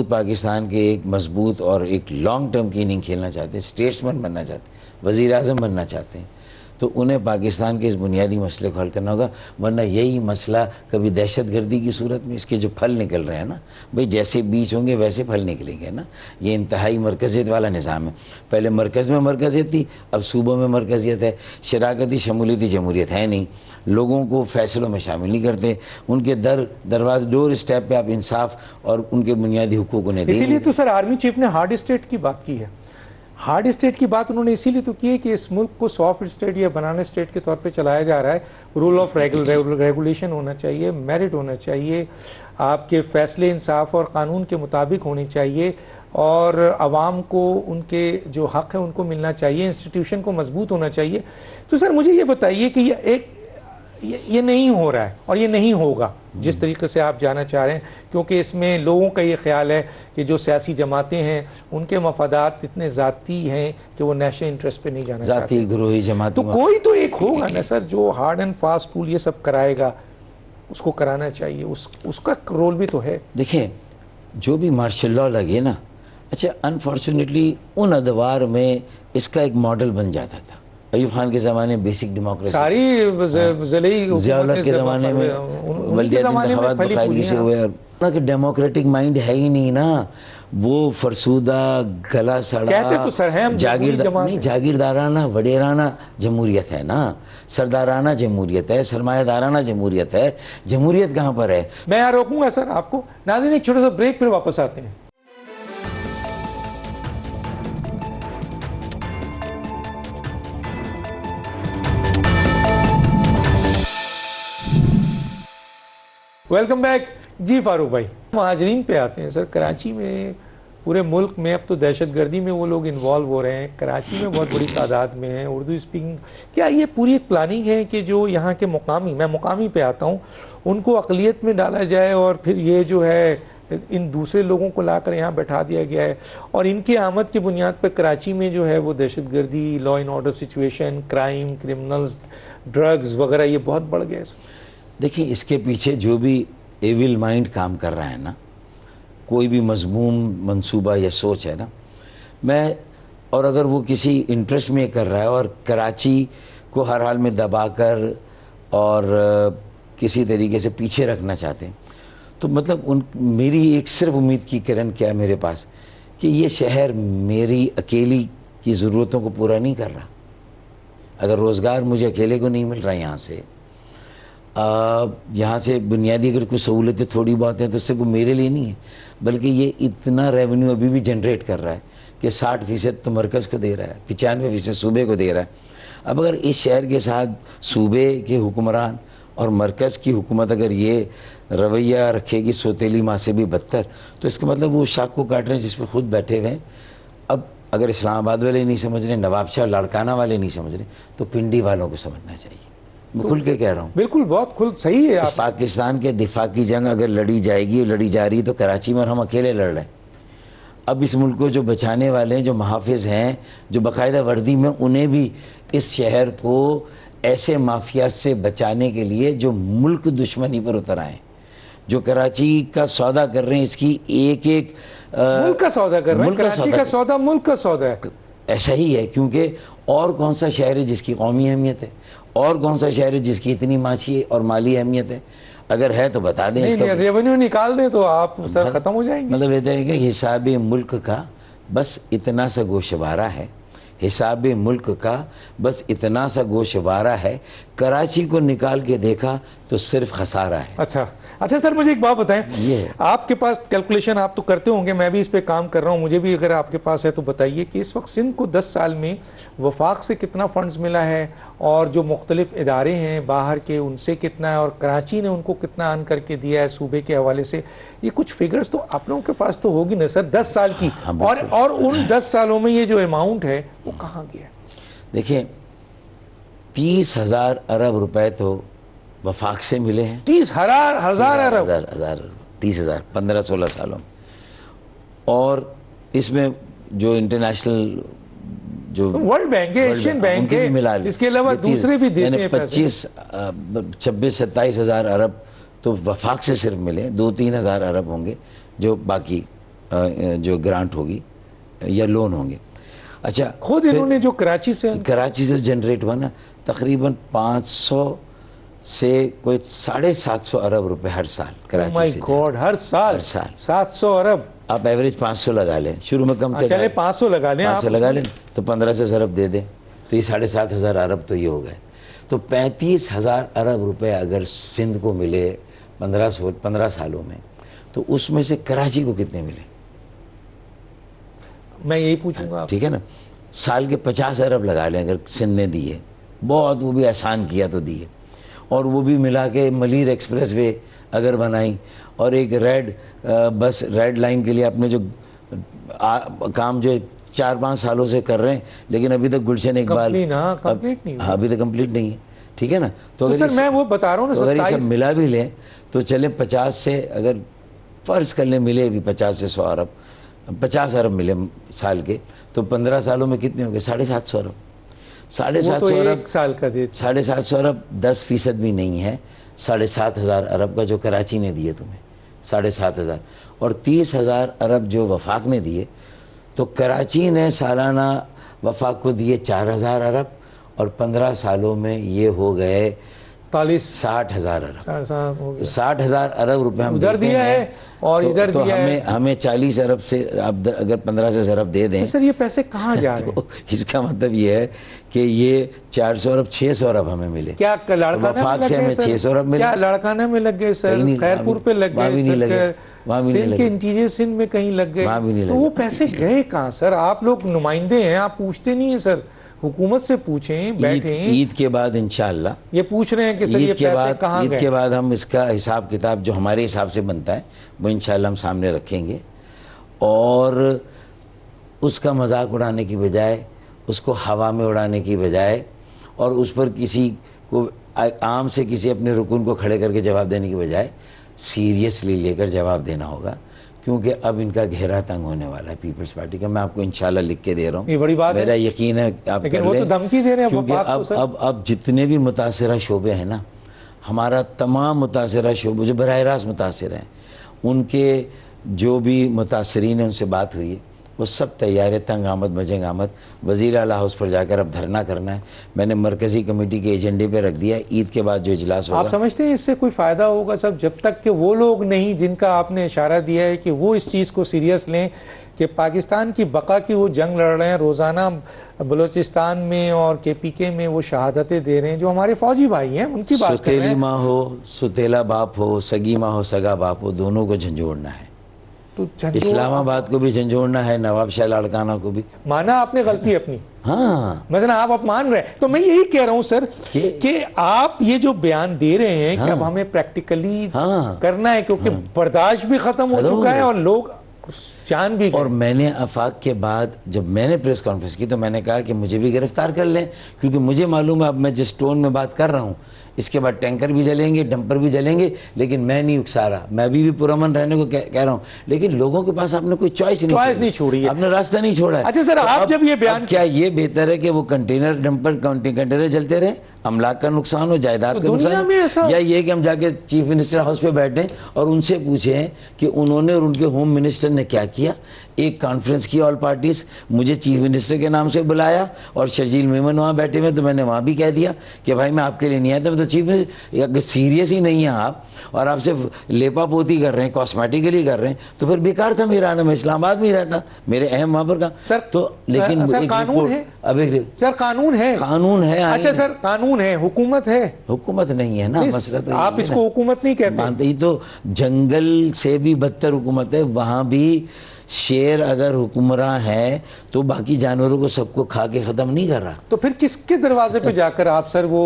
پاکستان کے ایک مضبوط اور ایک لانگ ٹرم کی اننگ کھیلنا چاہتے ہیں، اسٹیٹسمین بننا چاہتے ہیں، وزیر اعظم بننا چاہتے ہیں، تو انہیں پاکستان کے اس بنیادی مسئلے کو حل کرنا ہوگا. ورنہ یہی مسئلہ کبھی دہشت گردی کی صورت میں اس کے جو پھل نکل رہے ہیں نا بھئی، جیسے بیج ہوں گے ویسے پھل نکلیں گے نا. یہ انتہائی مرکزیت والا نظام ہے. پہلے مرکز میں مرکزیت تھی، اب صوبوں میں مرکزیت ہے. شراکتی شمولیتی جمہوریت ہے نہیں، لوگوں کو فیصلوں میں شامل نہیں کرتے، ان کے دروازے ڈور اسٹیپ پہ آپ انصاف اور ان کے بنیادی حقوق انہیں دیں. اسی لیے تو سر آرمی چیف نے ہارڈ اسٹیٹ کی بات کی ہے. ہارڈ اسٹیٹ کی بات انہوں نے اسی لیے تو کی ہے کہ اس ملک کو سافٹ اسٹیٹ یا بنانے اسٹیٹ کے طور پہ چلایا جا رہا ہے. رول آف ریگولیشن ہونا چاہیے، میرٹ ہونا چاہیے، آپ کے فیصلے انصاف اور قانون کے مطابق ہونے چاہیے، اور عوام کو ان کے جو حق ہیں ان کو ملنا چاہیے، انسٹیٹیوشن کو مضبوط ہونا چاہیے. تو سر مجھے یہ بتائیے کہ یہ نہیں ہو رہا ہے اور یہ نہیں ہوگا جس طریقے سے آپ جانا چاہ رہے ہیں، کیونکہ اس میں لوگوں کا یہ خیال ہے کہ جو سیاسی جماعتیں ہیں ان کے مفادات اتنے ذاتی ہیں کہ وہ نیشنل انٹرسٹ پہ نہیں جانا چاہتے. ذاتی گروہی جماعت، تو کوئی تو ایک ہوگا نا سر جو ہارڈ اینڈ فاسٹ ٹول یہ سب کرائے گا، اس کو کرانا چاہیے، اس کا رول بھی تو ہے. دیکھیں جو بھی مارشل لا لگے نا، اچھا انفارچونیٹلی ان ادوار میں اس کا ایک ماڈل بن جاتا تھا. ایوب خان کے زمانے میں بیسک ڈیموکریسی، ساری ضیاء الحق کے زمانے میں بلدیاتی انتخابات باقاعدگی سے ہوئے، اور کہ ڈیموکریٹک مائنڈ ہے ہی نہیں نا، وہ فرسودہ گلا سڑا جاگیردارانہ وڈیرانہ جمہوریت ہے نا، سردارانہ جمہوریت ہے، سرمایہ دارانہ جمہوریت ہے، جمہوریت کہاں پر ہے؟ میں یہاں روکوں گا سر آپ کو، ناظرین ایک چھوٹا سا بریک، پھر واپس آتے ہیں۔ Welcome back. جی فاروق بھائی، مہاجرین پہ آتے ہیں سر۔ کراچی میں، پورے ملک میں اب تو دہشت گردی میں وہ لوگ انوالو ہو رہے ہیں، کراچی میں بہت بڑی تعداد میں ہیں، اردو اسپیکنگ۔ کیا یہ پوری ایک پلاننگ ہے کہ جو یہاں کے مقامی، میں مقامی پہ آتا ہوں، ان کو اقلیت میں ڈالا جائے اور پھر یہ جو ہے ان دوسرے لوگوں کو لا کر یہاں بیٹھا دیا گیا ہے، اور ان کی آمد کی بنیاد پہ کراچی میں جو ہے وہ دہشت گردی، law and order situation, crime, criminals, drugs وغیرہ یہ بہت بڑھ گیا ہے سر؟ دیکھیں، اس کے پیچھے جو بھی ایول مائنڈ کام کر رہا ہے نا، کوئی بھی مذموم منصوبہ یا سوچ ہے نا، اور اگر وہ کسی انٹرسٹ میں کر رہا ہے اور کراچی کو ہر حال میں دبا کر اور کسی طریقے سے پیچھے رکھنا چاہتے ہیں، تو مطلب میری ایک صرف امید کی کرن کیا ہے میرے پاس، کہ یہ شہر میری اکیلی کی ضرورتوں کو پورا نہیں کر رہا۔ اگر روزگار مجھے اکیلے کو نہیں مل رہا یہاں سے بنیادی اگر کوئی سہولتیں تھوڑی بہت ہیں تو صرف وہ میرے لیے نہیں ہے، بلکہ یہ اتنا ریونیو ابھی بھی جنریٹ کر رہا ہے کہ 60% تو مرکز کو دے رہا ہے، 95% صوبے کو دے رہا ہے۔ اب اگر اس شہر کے ساتھ صوبے کے حکمران اور مرکز کی حکومت اگر یہ رویہ رکھے گی سوتیلی ماں سے بھی بدتر، تو اس کا مطلب وہ شاخ کو کاٹ رہے ہیں جس پہ خود بیٹھے ہوئے ہیں۔ اب اگر اسلام آباد والے نہیں سمجھ رہے، نواب شاہ لاڑکانہ والے نہیں سمجھ رہے، تو پنڈی والوں کو سمجھنا چاہیے۔ میں کھل کے کہہ رہا ہوں، بالکل، بہت صحیح ہے۔ پاکستان کے دفاع کی جنگ اگر لڑی جائے گی، لڑی جا رہی، تو کراچی میں ہم اکیلے لڑ رہے ہیں۔ اب اس ملک کو جو بچانے والے ہیں، جو محافظ ہیں، جو باقاعدہ وردی میں، انہیں بھی اس شہر کو ایسے مافیا سے بچانے کے لیے جو ملک دشمنی پر اتر آئے، جو کراچی کا سودا کر رہے ہیں، اس کی ایک ملک کا سودا کر رہے ہیں، کراچی کا سودا ملک کا سودا ہے۔ ایسا ہی ہے، کیونکہ اور کون سا شہر ہے جس کی قومی اہمیت ہے، اور کون سا شہر ہے جس کی اتنی ماچی اور مالی اہمیت ہے؟ اگر ہے تو بتا دیں۔ ریونیو نکال دیں تو آپ سر ختم ہو جائیں گے۔ مطلب یہ ہے کہ حساب ملک کا بس اتنا سا گوشوارہ ہے، حساب ملک کا بس اتنا سا گوشوارہ ہے، کراچی کو نکال کے دیکھا تو صرف خسارہ ہے۔ اچھا سر، مجھے ایک بات بتائیں، یہ آپ کے پاس کیلکولیشن آپ تو کرتے ہوں گے، میں بھی اس پہ کام کر رہا ہوں، مجھے بھی اگر آپ کے پاس ہے تو بتائیے کہ اس وقت سندھ کو 10 سال میں وفاق سے کتنا فنڈز ملا ہے، اور جو مختلف ادارے ہیں باہر کے ان سے کتنا ہے، اور کراچی نے ان کو کتنا ارن کر کے دیا ہے صوبے کے حوالے سے؟ یہ کچھ فگرز تو آپ لوگوں کے پاس تو ہوگی نا سر 10 سال کی، اور ان 10 سالوں میں یہ جو اماؤنٹ ہے وہ کہاں گیا؟ دیکھیں، 30,000 ارب روپے تو وفاق سے ملے ہیں۔ 30,000 ارب؟ 30,000 15-16 سالوں میں، اور اس میں جو انٹرنیشنل جو ورلڈ بینک ہے، ایشین بینک ہے، اس کے علاوہ دوسرے بھی دیتے ہیں پیسے۔ 26-27 ہزار ارب تو وفاق سے صرف ملے، 2-3 ہزار ارب ہوں گے جو باقی جو گرانٹ ہوگی یا لون ہوں گے۔ اچھا، خود انہوں نے جو کراچی سے جنریٹ ہوا نا، تقریباً 500 سے کوئی 750 ارب روپے ہر سال کراچی سے۔ ہر سال 700 ارب؟ آپ ایوریج 500 لگا لیں، شروع میں کم تھے، چلے 500 لگا لیں، 500 لگا لیں تو 15 سے ارب دے دیں، تو یہ 7,500 ارب تو یہ ہو گئے۔ تو 35,000 ارب روپے اگر سندھ کو ملے 15 سالوں میں، تو اس میں سے کراچی کو کتنے ملے؟ میں یہی پوچھوں گا، ٹھیک ہے نا؟ سال کے 50 ارب لگا لیں اگر سندھ نے دیے، بہت وہ بھی آسان کیا تو دیے، اور وہ بھی ملا کے ملیر ایکسپریس وے اگر بنائی، اور ایک ریڈ لائن کے لیے اپنے جو کام جو 4-5 سالوں سے کر رہے ہیں، لیکن ابھی تک گلشن اقبال ابھی تک کمپلیٹ نہیں ہے، ٹھیک ہے نا؟ تو سر میں وہ بتا رہا ہوں نا، اگر یہ سب ملا بھی لیں تو چلیں 50 سے اگر فرض کر لیں ملے بھی 50 سے 100 ارب، 50 ارب ملے سال کے، تو 15 سالوں میں کتنے ہوں گے؟ 750 ارب۔ 750 ارب سال کا 750 ارب 10% بھی نہیں ہے 7,500 ارب کا جو کراچی نے دیے تمہیں، 7,500، اور 30,000 ارب جو وفاق نے دیے، تو کراچی نے سالانہ وفاق کو دیے 4,000 ارب، اور 15 سالوں میں یہ ہو گئے 60,000 ارب 60,000 ارب روپے ہم ادھر دیا ہے اور ادھر دیا ہے. ہمیں 40 ارب سے اب اگر 15 سے ارب دے دیں سر یہ پیسے کہاں جا رہے ہیں؟ اس کا مطلب یہ ہے کہ یہ 400 ارب 600 ارب ہمیں ملے. کیا لڑکانہ سے ہمیں 600 ارب ملے؟ کیا لڑکانہ میں لگ گئے سر؟ خیرپور پہ لگ گئے؟ سندھ کے انٹیریئر سندھ میں کہیں لگ گئے؟ تو وہ پیسے گئے کہاں سر؟ آپ لوگ نمائندے ہیں, آپ پوچھتے نہیں ہیں سر؟ حکومت سے پوچھیں, بیٹھیں. عید کے بعد انشاءاللہ یہ پوچھ رہے ہیں کہ سر یہ پیسے کہاں گئے؟ عید کے بعد ہم اس کا حساب کتاب جو ہمارے حساب سے بنتا ہے وہ انشاءاللہ ہم سامنے رکھیں گے, اور اس کا مذاق اڑانے کی بجائے, اس کو ہوا میں اڑانے کی بجائے, اور اس پر کسی کو عام سے کسی اپنے رکن کو کھڑے کر کے جواب دینے کی بجائے سیریسلی لے کر جواب دینا ہوگا, کیونکہ اب ان کا گہرا تنگ ہونے والا ہے پیپلز پارٹی کا. میں آپ کو انشاءاللہ لکھ کے دے رہا ہوں, یہ بڑی بات ہے, میرا یقین ہے آپ لیکن وہ تو دھمکی دے رہے ہیں. کیونکہ اب جتنے بھی متاثرہ شعبے ہیں نا, ہمارا تمام متاثرہ شعبے جو براہ راست متاثر ہیں, ان کے جو بھی متاثرین ہیں ان سے بات ہوئی ہے, وہ سب تیار ہے تنگ آمد بجنگ آمد وزیر اعلیٰ ہاؤس پر جا کر اب دھرنا کرنا ہے. میں نے مرکزی کمیٹی کے ایجنڈے پہ رکھ دیا ہے, عید کے بعد جو اجلاس ہوگا. آپ سمجھتے ہیں اس سے کوئی فائدہ ہوگا صاحب؟ جب تک کہ وہ لوگ نہیں جن کا آپ نے اشارہ دیا ہے کہ وہ اس چیز کو سیریس لیں کہ پاکستان کی بقا کی وہ جنگ لڑ رہے ہیں, روزانہ بلوچستان میں اور KPK میں وہ شہادتیں دے رہے ہیں جو ہمارے فوجی بھائی ہیں, ان کی بات کر رہے ہیں. ستیلی ماں ہو, ستیلا باپ ہو, سگی ماں ہو, سگا باپ ہو, دونوں کو جھنجھوڑنا ہے. اسلام آباد کو بھی جھنجھوڑنا ہے, نواب شاہ لاڑکانہ کو بھی. مانا آپ نے غلطی اپنی, ہاں مثلا آپ مان رہے ہیں, تو میں یہی کہہ رہا ہوں سر کہ آپ یہ جو بیان دے رہے ہیں کہ اب ہمیں پریکٹیکلی کرنا ہے, کیونکہ برداشت بھی ختم ہو چکا ہے اور لوگ جان بھی گئے. اور میں نے آفاق کے بعد جب میں نے پریس کانفرنس کی تو میں نے کہا کہ مجھے بھی گرفتار کر لیں, کیونکہ مجھے معلوم ہے اب میں جس ٹون میں بات کر رہا ہوں اس کے بعد ٹینکر بھی جلیں گے, ڈمپر بھی جلیں گے, لیکن میں نہیں اکسا رہا. میں بھی پرامن رہنے کو کہہ رہا ہوں, لیکن لوگوں کے پاس آپ نے کوئی چوائس نہیں چھوڑی ہے, آپ نے راستہ نہیں چھوڑا ہے. اچھا سر, آپ جب یہ بیان, کیا یہ بہتر ہے کہ وہ کنٹینر ڈمپر کنٹینر جلتے رہیں, املاک کا نقصان ہو, جائیداد کا نقصان ہو, یا یہ کہ ہم جا کے چیف منسٹر ہاؤس پہ بیٹھیں اور ان سے پوچھیں کہ انہوں نے اور ان کے ہوم منسٹر نے کیا کیا؟ ایک کانفرنس کی آل پارٹیز, مجھے چیف منسٹر کے نام سے بلایا اور شرجیل میمن وہاں بیٹھے ہوئے, تو میں نے وہاں بھی کہہ دیا کہ بھائی میں آپ کے لیے نہیں آیا تھا. میں تو چیف منسٹر, اگر سیریس ہی نہیں ہیں آپ اور آپ صرف لیپا پوتی کر رہے ہیں, کاسمیٹیکلی کر رہے ہیں, تو پھر بیکار تھا میرا آنا. میں اسلام آباد میں ہی رہتا, میرے اہم وہاں پر کا سر. تو لیکن قانون ہے, اب سر قانون ہے, قانون ہے. اچھا سر قانون ہے, حکومت ہے, حکومت نہیں ہے نا مسئلہ. تو آپ اس کو حکومت نہیں کہتے, یہ تو جنگل سے بھی بدتر حکومت ہے. وہاں بھی شیر اگر حکمراں ہے تو باقی جانوروں کو سب کو کھا کے ختم نہیں کر رہا. تو پھر کس کے دروازے پہ جا کر آپ سر وہ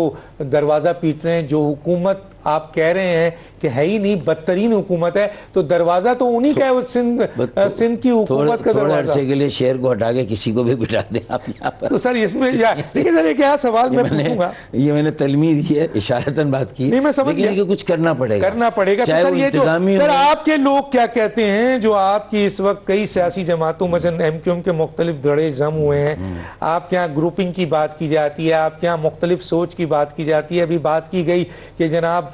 دروازہ پیٹ رہے ہیں جو حکومت آپ کہہ رہے ہیں کہ ہے ہی نہیں, بدترین حکومت ہے؟ تو دروازہ تو انہی کا ہے, سندھ کی حکومت کا دروازہ. تھوڑے عرصے کے لیے شیر کو ہٹا کے کسی کو بھی بٹھا دیں آپ یہاں پر. تو سر اس میں لیکن سر ایک سوال میں پوچھوں گا, یہ میں نے تلمید کی ہے, اشارتاً بات کی, نہیں میں سمجھ گیا, لیکن کچھ کرنا پڑے گا. سر یہ جو سر آپ کے لوگ کیا کہتے ہیں, جو آپ کی اس وقت کئی سیاسی جماعتوں مثلا MQM کے مختلف دھڑے جم ہوئے ہیں, آپ کے یہاں گروپنگ کی بات کی جاتی ہے, آپ کے یہاں مختلف سوچ کی بات کی جاتی ہے. ابھی بات کی گئی کہ جناب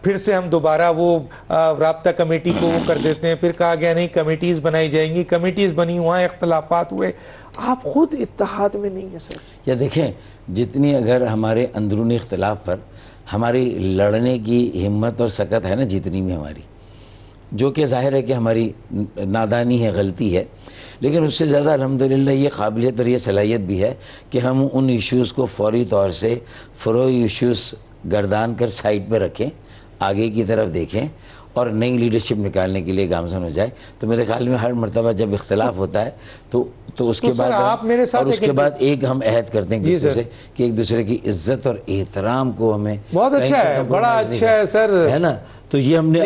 پھر سے ہم دوبارہ وہ رابطہ کمیٹی کو وہ کر دیتے ہیں, پھر کہا گیا نہیں کمیٹیز بنائی جائیں گی, کمیٹیز بنی وہاں اختلافات ہوئے, آپ خود اتحاد میں نہیں ہیں سر. یا دیکھیں, جتنی اگر ہمارے اندرونی اختلاف پر ہماری لڑنے کی ہمت اور سکت ہے نا, جتنی بھی ہماری, جو کہ ظاہر ہے کہ ہماری نادانی ہے, غلطی ہے, لیکن اس سے زیادہ الحمدللہ یہ قابلیت اور یہ صلاحیت بھی ہے کہ ہم ان ایشوز کو فوری طور سے فروئی ایشوز گردان کر سائٹ پہ رکھیں, آگے کی طرف دیکھیں اور نئی لیڈرشپ نکالنے کے لیے گامزن ہو جائے. تو میرے خیال میں ہر مرتبہ جب اختلاف ہوتا ہے تو اس کے بعد اور اس کے بعد ایک ہم عہد کرتے ہیں ایک دوسرے سے کہ ایک دوسرے کی عزت اور احترام کو ہمیں, بہت اچھا ہے, بڑا اچھا ہے سر, ہے نا. تو یہ ہم نے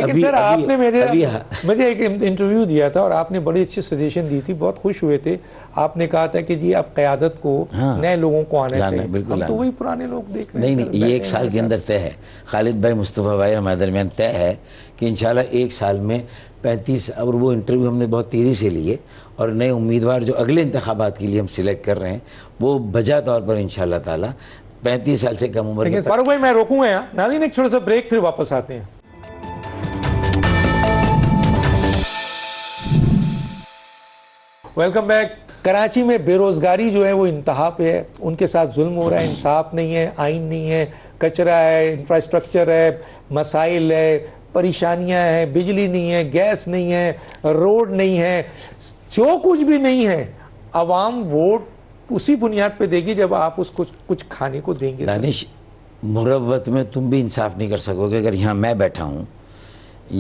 مجھے ایک انٹرویو دیا تھا اور آپ نے بڑی اچھی سجیشن دی تھی, بہت خوش ہوئے تھے. آپ نے کہا تھا کہ جی اب قیادت کو نئے لوگوں کو آنا چاہیے, ہم تو وہی پرانے لوگ دیکھ رہے ہیں. نہیں, یہ ایک سال کے اندر طے ہے. خالد بھائی, مصطفیٰ بھائی, ہمارے درمیان طے ہے کہ انشاءاللہ ایک سال میں 35, اور وہ انٹرویو ہم نے بہت تیزی سے لیے, اور نئے امیدوار جو اگلے انتخابات کے لیے ہم سلیکٹ کر رہے ہیں وہ بجا طور پر انشاءاللہ تعالی 35 سال سے کم عمر کے. فاروق بھائی میں روکوں گا, ناظرین ایک چھوٹا سا بریک, پھر واپس آتے ہیں. Welcome back. کراچی میں بے روزگاری جو ہے وہ انتہا پہ ہے، ان کے ساتھ ظلم ہو رہا ہے، انصاف نہیں ہے، آئین نہیں ہے، کچرا ہے، انفراسٹرکچر ہے، مسائل ہے، پریشانیاں ہیں، بجلی نہیں ہے، گیس نہیں ہے، روڈ نہیں ہے، جو کچھ بھی نہیں ہے، عوام ووٹ اسی بنیاد پہ دے گی جب آپ اس کو کچھ کھانے کو دیں گے. دانش، مروت میں تم بھی انصاف نہیں کر سکو گے اگر یہاں میں بیٹھا ہوں،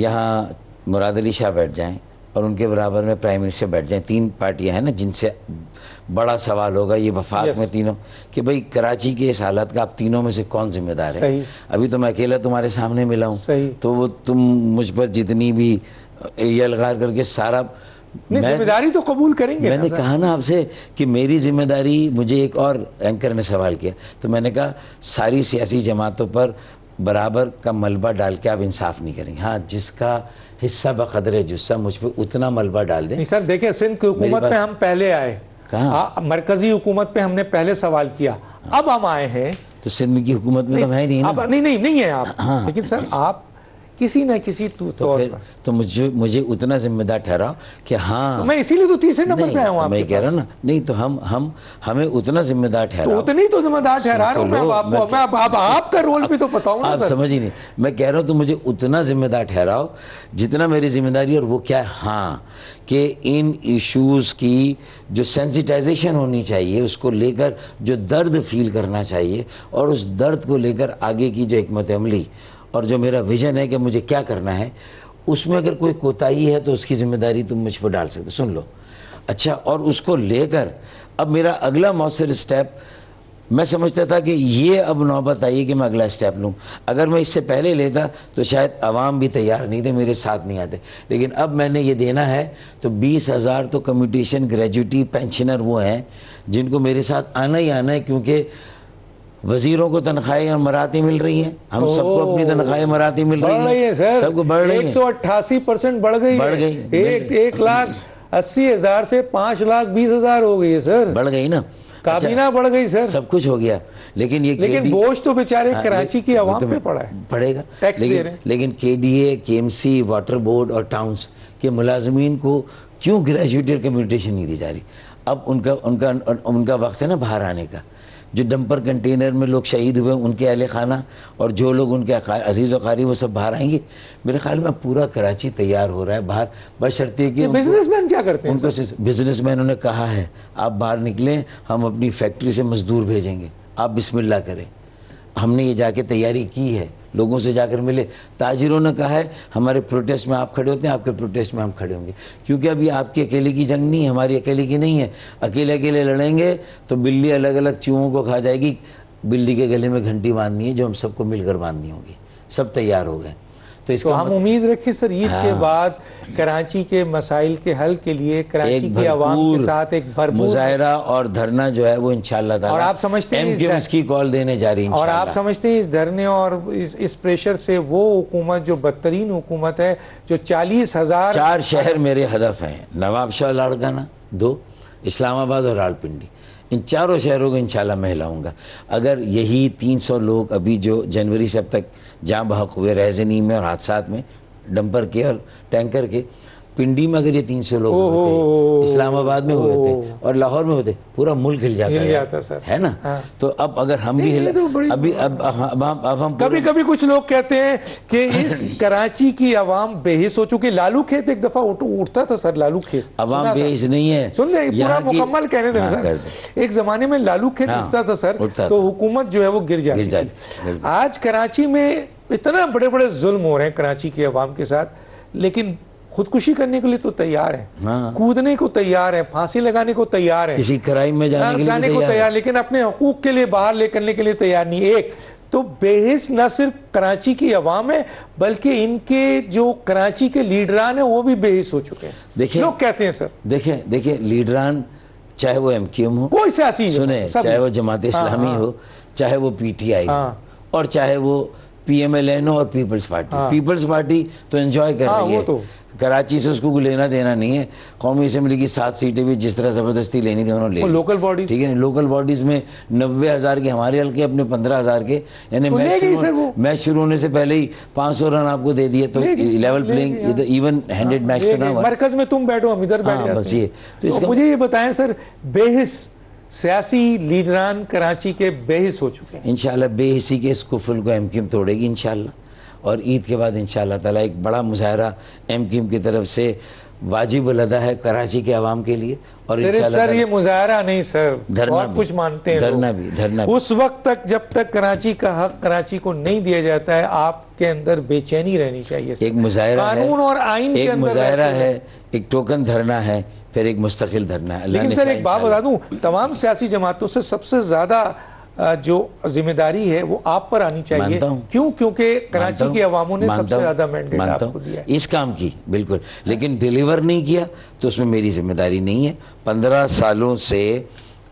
یہاں مراد علی شاہ بیٹھ جائیں اور ان کے برابر میں پرائم منسٹر بیٹھ جائیں، 3 پارٹیاں ہیں نا جن سے بڑا سوال ہوگا یہ وفاق میں تینوں، کہ بھئی کراچی کے اس حالت کا آپ تینوں میں سے کون ذمہ دار ہے. ابھی تو میں اکیلا تمہارے سامنے ملا ہوں، تو وہ تم مجھ پر جتنی بھی یہ الغار کر کے سارا ذمہ داری تو قبول کریں گے. میں نے کہا نا آپ سے کہ میری ذمہ داری، مجھے ایک اور اینکر نے سوال کیا تو میں نے کہا ساری سیاسی جماعتوں پر برابر کا ملبہ ڈال کے آپ انصاف نہیں کریں گے. ہاں، جس کا حصہ بقدر جثہ مجھ پہ اتنا ملبہ ڈال دیں. نہیں سر، دیکھیں سندھ کی حکومت پہ ہم پہلے آئے، کہاں مرکزی حکومت پہ ہم نے پہلے سوال کیا، اب ہم آئے ہیں تو سندھ کی حکومت میں تو ہے نہیں ہے آپ. لیکن سر آپ کسی نہ کسی طور پر تو مجھے اتنا ذمہ دار ٹھہراؤ کہ ہاں، میں اسی لیے تو تیسرے نمبر پہ آیا ہوں. میں کہہ رہا ہوں نا، نہیں تو ہمیں اتنا ذمہ دار ٹھہراؤ. اتنی تو ذمہ دار ٹھہرا رہا ہوں، آپ کا رول بھی تو بتاؤں. آپ سمجھ ہی نہیں، میں کہہ رہا ہوں تو مجھے اتنا ذمہ دار ٹھہراؤ جتنا میری ذمہ داری. اور وہ کیا ہے؟ ہاں، کہ ان ایشوز کی جو سینسیٹائزیشن ہونی چاہیے، اس کو لے کر جو درد فیل کرنا چاہیے، اور اس درد کو لے کر آگے کی جو حکمت عملی اور جو میرا ویژن ہے کہ مجھے کیا کرنا ہے، اس میں اگر کوئی کوتاہی ہے تو اس کی ذمہ داری تم مجھ پر ڈال سکتے. سن لو اچھا. اور اس کو لے کر اب میرا اگلا مؤثر اسٹیپ، میں سمجھتا تھا کہ یہ اب نوبت آئی کہ میں اگلا اسٹیپ لوں. اگر میں اس سے پہلے لیتا تو شاید عوام بھی تیار نہیں تھے، میرے ساتھ نہیں آتے. لیکن اب میں نے یہ دینا ہے تو 20,000 تو کمیوٹیشن گریجویٹی پینشنر وہ ہیں جن کو میرے ساتھ آنا ہی آنا ہے، کیونکہ وزیروں کو تنخواہیں اور مراتیں مل رہی ہیں، ہم سب کو اپنی تنخواہیں مراتیں مل رہی ہیں، سب کو بڑھ رہی ہیں. 188% بڑھ گئی. 1,80,000 سے 5,20,000 ہو گئی ہے سر. بڑھ گئی نا، کابینہ بڑھ گئی سر، سب کچھ ہو گیا. لیکن بوجھ تو بیچارے کراچی کی عوام پہ پڑا ہے، پڑے گا. ٹیکس دے رہے ہیں. لیکن KDA، KMC، واٹر بورڈ اور ٹاؤنز کے ملازمین کو کیوں گریجویٹی اور کمیوٹیشن نہیں دی جا رہی؟ اب ان کا وقت ہے نا باہر آنے کا. جو ڈمپر کنٹینر میں لوگ شہید ہوئے ان کے اہل خانہ اور جو لوگ ان کے عزیز و قریب وہ سب باہر آئیں گے. میرے خیال میں پورا کراچی تیار ہو رہا ہے باہر، بشرطیے کہ بزنس مین کیا کرتے ہیں؟ ان کو بزنس مینوں نے کہا ہے آپ باہر نکلیں، ہم اپنی فیکٹری سے مزدور بھیجیں گے، آپ بسم اللہ کریں. ہم نے یہ جا کے تیاری کی ہے، لوگوں سے جا کر ملے. تاجروں نے کہا ہے ہمارے پروٹیسٹ میں آپ کھڑے ہوتے ہیں، آپ کے پروٹیسٹ میں ہم کھڑے ہوں گے، کیونکہ ابھی آپ کی اکیلے کی جنگ نہیں ہے، ہماری اکیلے کی نہیں ہے. اکیلے لڑیں گے تو بلی الگ الگ چوہوں کو کھا جائے گی. بلی کے گلے میں گھنٹی باندھنی ہے جو ہم سب کو مل کر باندھنی ہوگی. سب تیار ہو گئے. تو ہم امید رکھیں سر عید کے بعد کراچی کے مسائل کے حل کے لیے کراچی کی عوام کے ساتھ ایک بھرپور مظاہرہ اور دھرنا جو ہے وہ انشاءاللہ تعالی، اور آپ سمجھتے ہیں اس کی کال دینے جا رہی ہیں، اور آپ سمجھتے ہیں اس دھرنے اور اس پریشر سے وہ حکومت جو بدترین حکومت ہے، جو 40,000 4 شہر میرے ہدف ہیں، نواب شاہ لاڑکانہ 2، اسلام آباد اور راولپنڈی. ان 4 شہروں کو انشاءاللہ میں ہلاؤں گا. اگر یہی 300 لوگ ابھی جو جنوری سے اب تک جاں بحق ہوئے رہزنی میں اور حادثات میں، ڈمپر کے اور ٹینکر کے، پنڈی میں اگر یہ 300 لوگ ہوتے، اسلام آباد میں ہوئے تھے اور لاہور میں ہوتے، پورا ملک ہل جاتا سر، ہے نا. تو اب اگر ہم بھی اب ہم کبھی کچھ لوگ کہتے ہیں کہ اس کراچی کی عوام بے حس ہو چکی. لالو کھیت ایک دفعہ اٹھتا تھا سر، لالو کھیت عوام بے حس نہیں ہے، سن لیں پورا مکمل کہنے دیں سر. ایک زمانے میں لالو کھیت اٹھتا تھا سر، تو حکومت جو ہے وہ گر جاتی. آج کراچی میں اتنا بڑے بڑے ظلم ہو رہے ہیں کراچی کی عوام کے ساتھ، لیکن خودکشی کرنے کے لیے تو تیار ہیں، کودنے کو تیار ہے، پھانسی لگانے کو تیار ہے، کسی کرائم میں جانے کو تیار، لیکن اپنے حقوق کے لیے باہر لے کرنے کے لیے تیار نہیں. ایک تو بے حس نہ صرف کراچی کی عوام ہے بلکہ ان کے جو کراچی کے لیڈران ہیں وہ بھی بے حس ہو چکے ہیں. لوگ کہتے ہیں سر، دیکھیں لیڈران چاہے وہ MQM ہو، کوئی سیاسی سنیں، چاہے وہ جماعت اسلامی ہو، چاہے وہ PTI ہو، اور چاہے وہ PMLN اور پیپلز پارٹی. پیپلز پارٹی تو انجوائے کر رہی ہے, کراچی سے اس کو کوئی لینا دینا نہیں ہے. قومی اسمبلی کی 7 سیٹیں بھی جس طرح زبردستی لینی تھی انہوں نے لے لی. لوکل باڈیز, ٹھیک ہے, لوکل باڈیز میں 90,000 کے ہمارے حلقے, اپنے 15,000 کے, یعنی میچ شروع ہونے سے پہلے ہی 500 رن آپ کو دے دیے. تو level playing even handed match تو نہ ہوا. مرکز میں تم بیٹھو, ہم ادھر بیٹھ بس یہ. تو مجھے یہ بتائیں سر, بے حس سیاسی لیڈران کراچی کے بے حس ہو چکے ہیں. انشاءاللہ بے حسی کے اس کفل کو MQM توڑے گی انشاءاللہ, اور عید کے بعد انشاءاللہ تعالیٰ ایک بڑا مظاہرہ MQM کی طرف سے واجب الادا ہے کراچی کے عوام کے لیے. اور سر یہ مظاہرہ نہیں سر, بہت کچھ مانتے ہیں دھرنا بھی. اس وقت تک جب تک کراچی کا حق کراچی کو نہیں دیا جاتا ہے, آپ کے اندر بے چینی رہنی چاہیے. ایک مظاہرہ ہے, قانون اور آئین کے ایک اندر مظاہرہ ہے, ایک ٹوکن دھرنا ہے, پھر ایک مستقل دھرنا ہے. لیکن سر ایک بات بتا دوں, تمام سیاسی جماعتوں سے سب سے زیادہ جو ذمہ داری ہے وہ آپ پر آنی چاہیے. کیوں؟ کیونکہ کراچی کے عواموں نے سب سے زیادہ مینڈیٹ آپ کو دیا ہے اس کام کی. بالکل, لیکن ڈیلیور نہیں کیا تو اس میں میری ذمہ داری نہیں ہے. 15 سالوں سے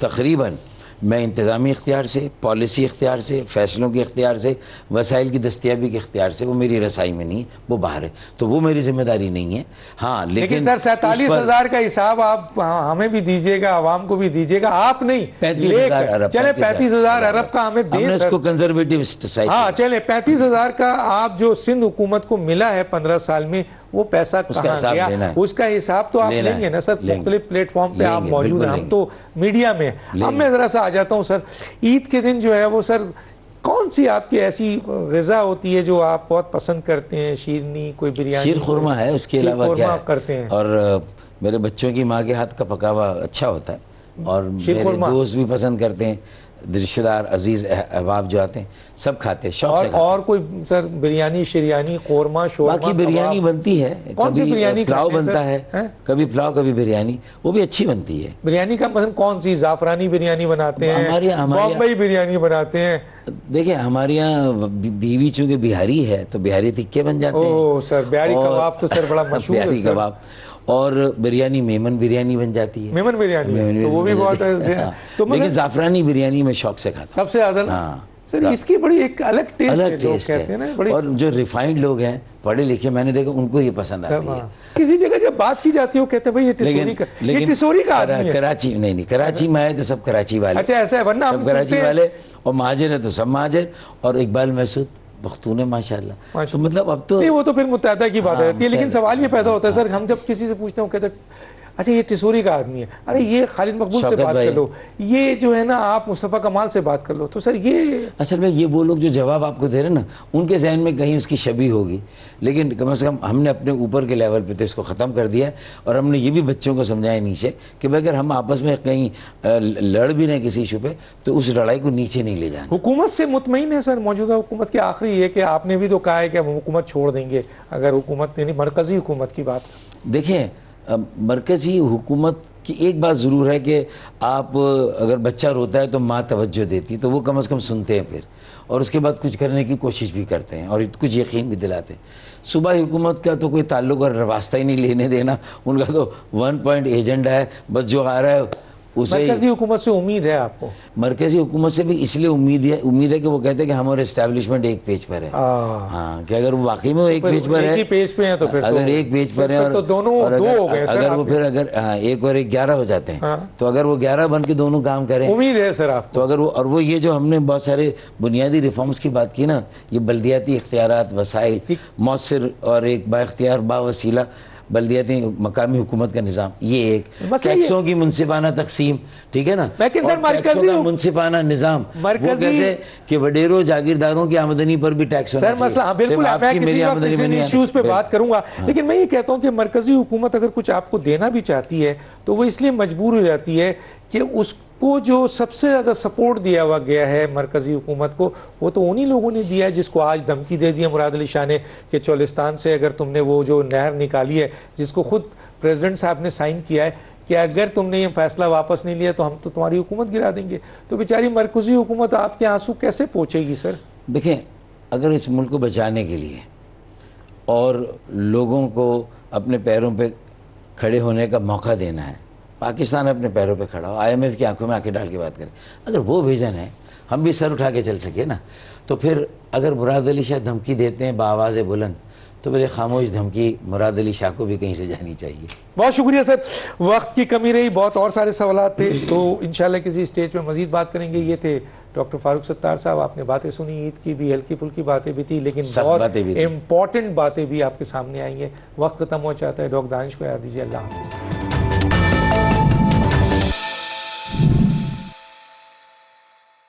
تقریباً میں انتظامی اختیار سے, پالیسی اختیار سے, فیصلوں کے اختیار سے, وسائل کی دستیابی کے اختیار سے, وہ میری رسائی میں نہیں ہے, وہ باہر ہے, تو وہ میری ذمہ داری نہیں ہے. ہاں لیکن سر 47,000 کا حساب آپ ہمیں بھی دیجیے گا, عوام کو بھی دیجیے گا. آپ نہیں, 35,000 ارب, چلے 35,000 ارب کا ہمیں دیں, اس کو کنزرویٹو سائڈ. ہاں چلے 35,000 کا آپ جو سندھ حکومت کو ملا ہے 15 سال میں, وہ پیسہ کہاں گیا, اس کا حساب تو آپ لیں گے نا سر. مختلف پلیٹ فارم پہ آپ موجود ہیں, ہم تو میڈیا میں. اب میں ذرا سا آ جاتا ہوں سر, عید کے دن جو ہے وہ سر کون سی آپ کی ایسی غذا ہوتی ہے جو آپ بہت پسند کرتے ہیں؟ شیرنی, کوئی بریانی, شیر خورما ہے, اس کے علاوہ کیا کرتے ہیں؟ اور میرے بچوں کی ماں کے ہاتھ کا پکا ہوا اچھا ہوتا ہے, اور میرے دوست بھی پسند کرتے ہیں, رشتہ دار عزیز احباب جو آتے ہیں سب کھاتے ہیں شوق سے. اور کوئی سر بریانی, شریانی, قورمہ, شورما؟ باقی بریانی بنتی ہے, کون سی بریانی؟ پلاؤ بنتا ہے, کبھی پلاؤ کبھی بریانی, وہ بھی اچھی بنتی ہے. بریانی کا مثلا کون سی؟ زعفرانی بریانی بناتے ہیں, بامبئی بریانی بناتے ہیں. دیکھیں ہمارے یہاں بیوی چونکہ بہاری ہے تو بہاری تکے بن جاتے ہیں. اوہ سر, بہاری کباب تو سر بڑا مشہور ہے. بہاری کباب اور بریانی, میمن بریانی بن جاتی ہے. میمن بریانی تو وہ بھی بہت ہے, لیکن زعفرانی بریانی میں شوق سے کھاتا ہوں سب سے زیادہ. ہاں سر اس کی بڑی ایک الگ ٹیسٹ ہے, اور جو ریفائنڈ لوگ ہیں پڑھے لکھے میں نے دیکھا ان کو یہ پسند آتی ہے. کسی جگہ جب بات کی جاتی ہے وہ کہتے ہیں بھائی یہ ٹسوری کا آدمی ہے. کراچی نہیں, کراچی میں آئے تو سب کراچی والے. اچھا ایسا ہے, ورنہ سب کراچی والے, اور مہاجر ہے تو سب مہاجر. اور اقبال محسود بختون ہے ماشاءاللہ. تو مطلب اب تو وہ تو پھر متحدہ کی بات رہتی ہے. لیکن سوال یہ پیدا ہوتا ہے سر, ہم جب کسی سے پوچھتے ہیں کہتے ہیں اچھا یہ ٹسوری کا آدمی ہے, ارے یہ خالد مقبول سے بات کر لو, یہ جو ہے نا آپ مصطفیٰ کمال سے بات کر لو. تو سر یہ اصل میں یہ وہ لوگ جو جواب آپ کو دے رہے ہیں نا, ان کے ذہن میں کہیں اس کی شبیہ ہوگی, لیکن کم از کم ہم نے اپنے اوپر کے لیول پہ تو اس کو ختم کر دیا ہے. اور ہم نے یہ بھی بچوں کو سمجھایا نیچے کہ اگر ہم آپس میں کہیں لڑ بھی رہے کسی ایشو پہ تو اس لڑائی کو نیچے نہیں لے جانا. حکومت سے مطمئن ہے سر؟ موجودہ حکومت کی آخری یہ کہ آپ نے بھی تو کہا ہے کہ ہم حکومت چھوڑ دیں گے اگر حکومت یعنی مرکزی حکومت کی بات. دیکھیں مرکزی حکومت کی ایک بات ضرور ہے کہ آپ اگر بچہ روتا ہے تو ماں توجہ دیتی, تو وہ کم از کم سنتے ہیں پھر, اور اس کے بعد کچھ کرنے کی کوشش بھی کرتے ہیں اور کچھ یقین بھی دلاتے ہیں. صوبائی حکومت کا تو کوئی تعلق اور واسطہ ہی نہیں لینے دینا, ان کا تو 1 پوائنٹ ایجنڈا ہے, بس جو آ رہا ہے اسے. مرکزی حکومت سے امید ہے آپ کو؟ مرکزی حکومت سے بھی اس لیے امید ہے کہ وہ کہتے ہیں کہ ہمارے اسٹیبلشمنٹ ایک پیج پر ہے. ہاں کہ اگر وہ واقعی میں ایک پیج پر ہے, پیج پہ ہیں تو پھر اگر ایک پیج پر ہے تو دونوں دو ہو گئے. اگر وہ پھر اگر ایک اور ایک 11 ہو جاتے ہیں, تو اگر وہ 11 بن کے دونوں کام کریں, امید ہے سر آپ تو اگر وہ, اور وہ یہ جو ہم نے بہت سارے بنیادی ریفارمز کی بات کی نا, یہ بلدیاتی اختیارات, وسائل مؤثر اور ایک با اختیار با وسیلہ بلدیاتی مقامی حکومت کا نظام, یہ ایک ٹیکسوں کی منصفانہ تقسیم, ٹھیک ہے نا, ٹیکسوں کا منصفانہ نظام, وہ کیسے کہ وڈیروں جاگیرداروں کی آمدنی پر بھی ٹیکس ہونا چاہیے. مسئلہ بالکل, میں میری آمدنی میں نہیں ایشوز پہ بات کروں گا, لیکن میں یہ کہتا ہوں کہ مرکزی حکومت اگر کچھ آپ کو دینا بھی چاہتی ہے تو وہ اس لیے مجبور ہو جاتی ہے کہ اس کو جو سب سے زیادہ سپورٹ دیا ہوا گیا ہے مرکزی حکومت کو, وہ تو انہی لوگوں نے دیا ہے جس کو آج دھمکی دے دی ہے مراد علی شاہ نے کہ چولستان سے اگر تم نے وہ جو نہر نکالی ہے جس کو خود پریزیڈنٹ صاحب نے سائن کیا ہے کہ اگر تم نے یہ فیصلہ واپس نہیں لیا تو ہم تو تمہاری حکومت گرا دیں گے. تو بیچاری مرکزی حکومت آپ کے آنسو کیسے پہنچے گی سر؟ دیکھیں اگر اس ملک کو بچانے کے لیے اور لوگوں کو اپنے پیروں پہ کھڑے ہونے کا موقع دینا ہے, پاکستان اپنے پیروں پہ کھڑا ہو, IMF کی آنکھوں میں آنکھیں ڈال کے بات کرے, اگر وہ ویژن ہے ہم بھی سر اٹھا کے چل سکے نا. تو پھر اگر مراد علی شاہ دھمکی دیتے ہیں بآواز بلند تو میرے خاموش دھمکی مراد علی شاہ کو بھی کہیں سے جانی چاہیے. بہت شکریہ سر. وقت کی کمی رہی, بہت اور سارے سوالات تھے تو انشاءاللہ کسی اسٹیج پہ مزید بات کریں گے. یہ تھے ڈاکٹر فاروق ستار صاحب. آپ نے باتیں سنی, عید کی بھی ہلکی پھلکی باتیں بھی تھی لیکن بہت امپورٹنٹ باتیں بھی آپ کے سامنے آئی ہیں. وقت ختم ہو جاتا ہے. ڈاکٹر دانش کو یاد دیجیے. اللہ حافظ.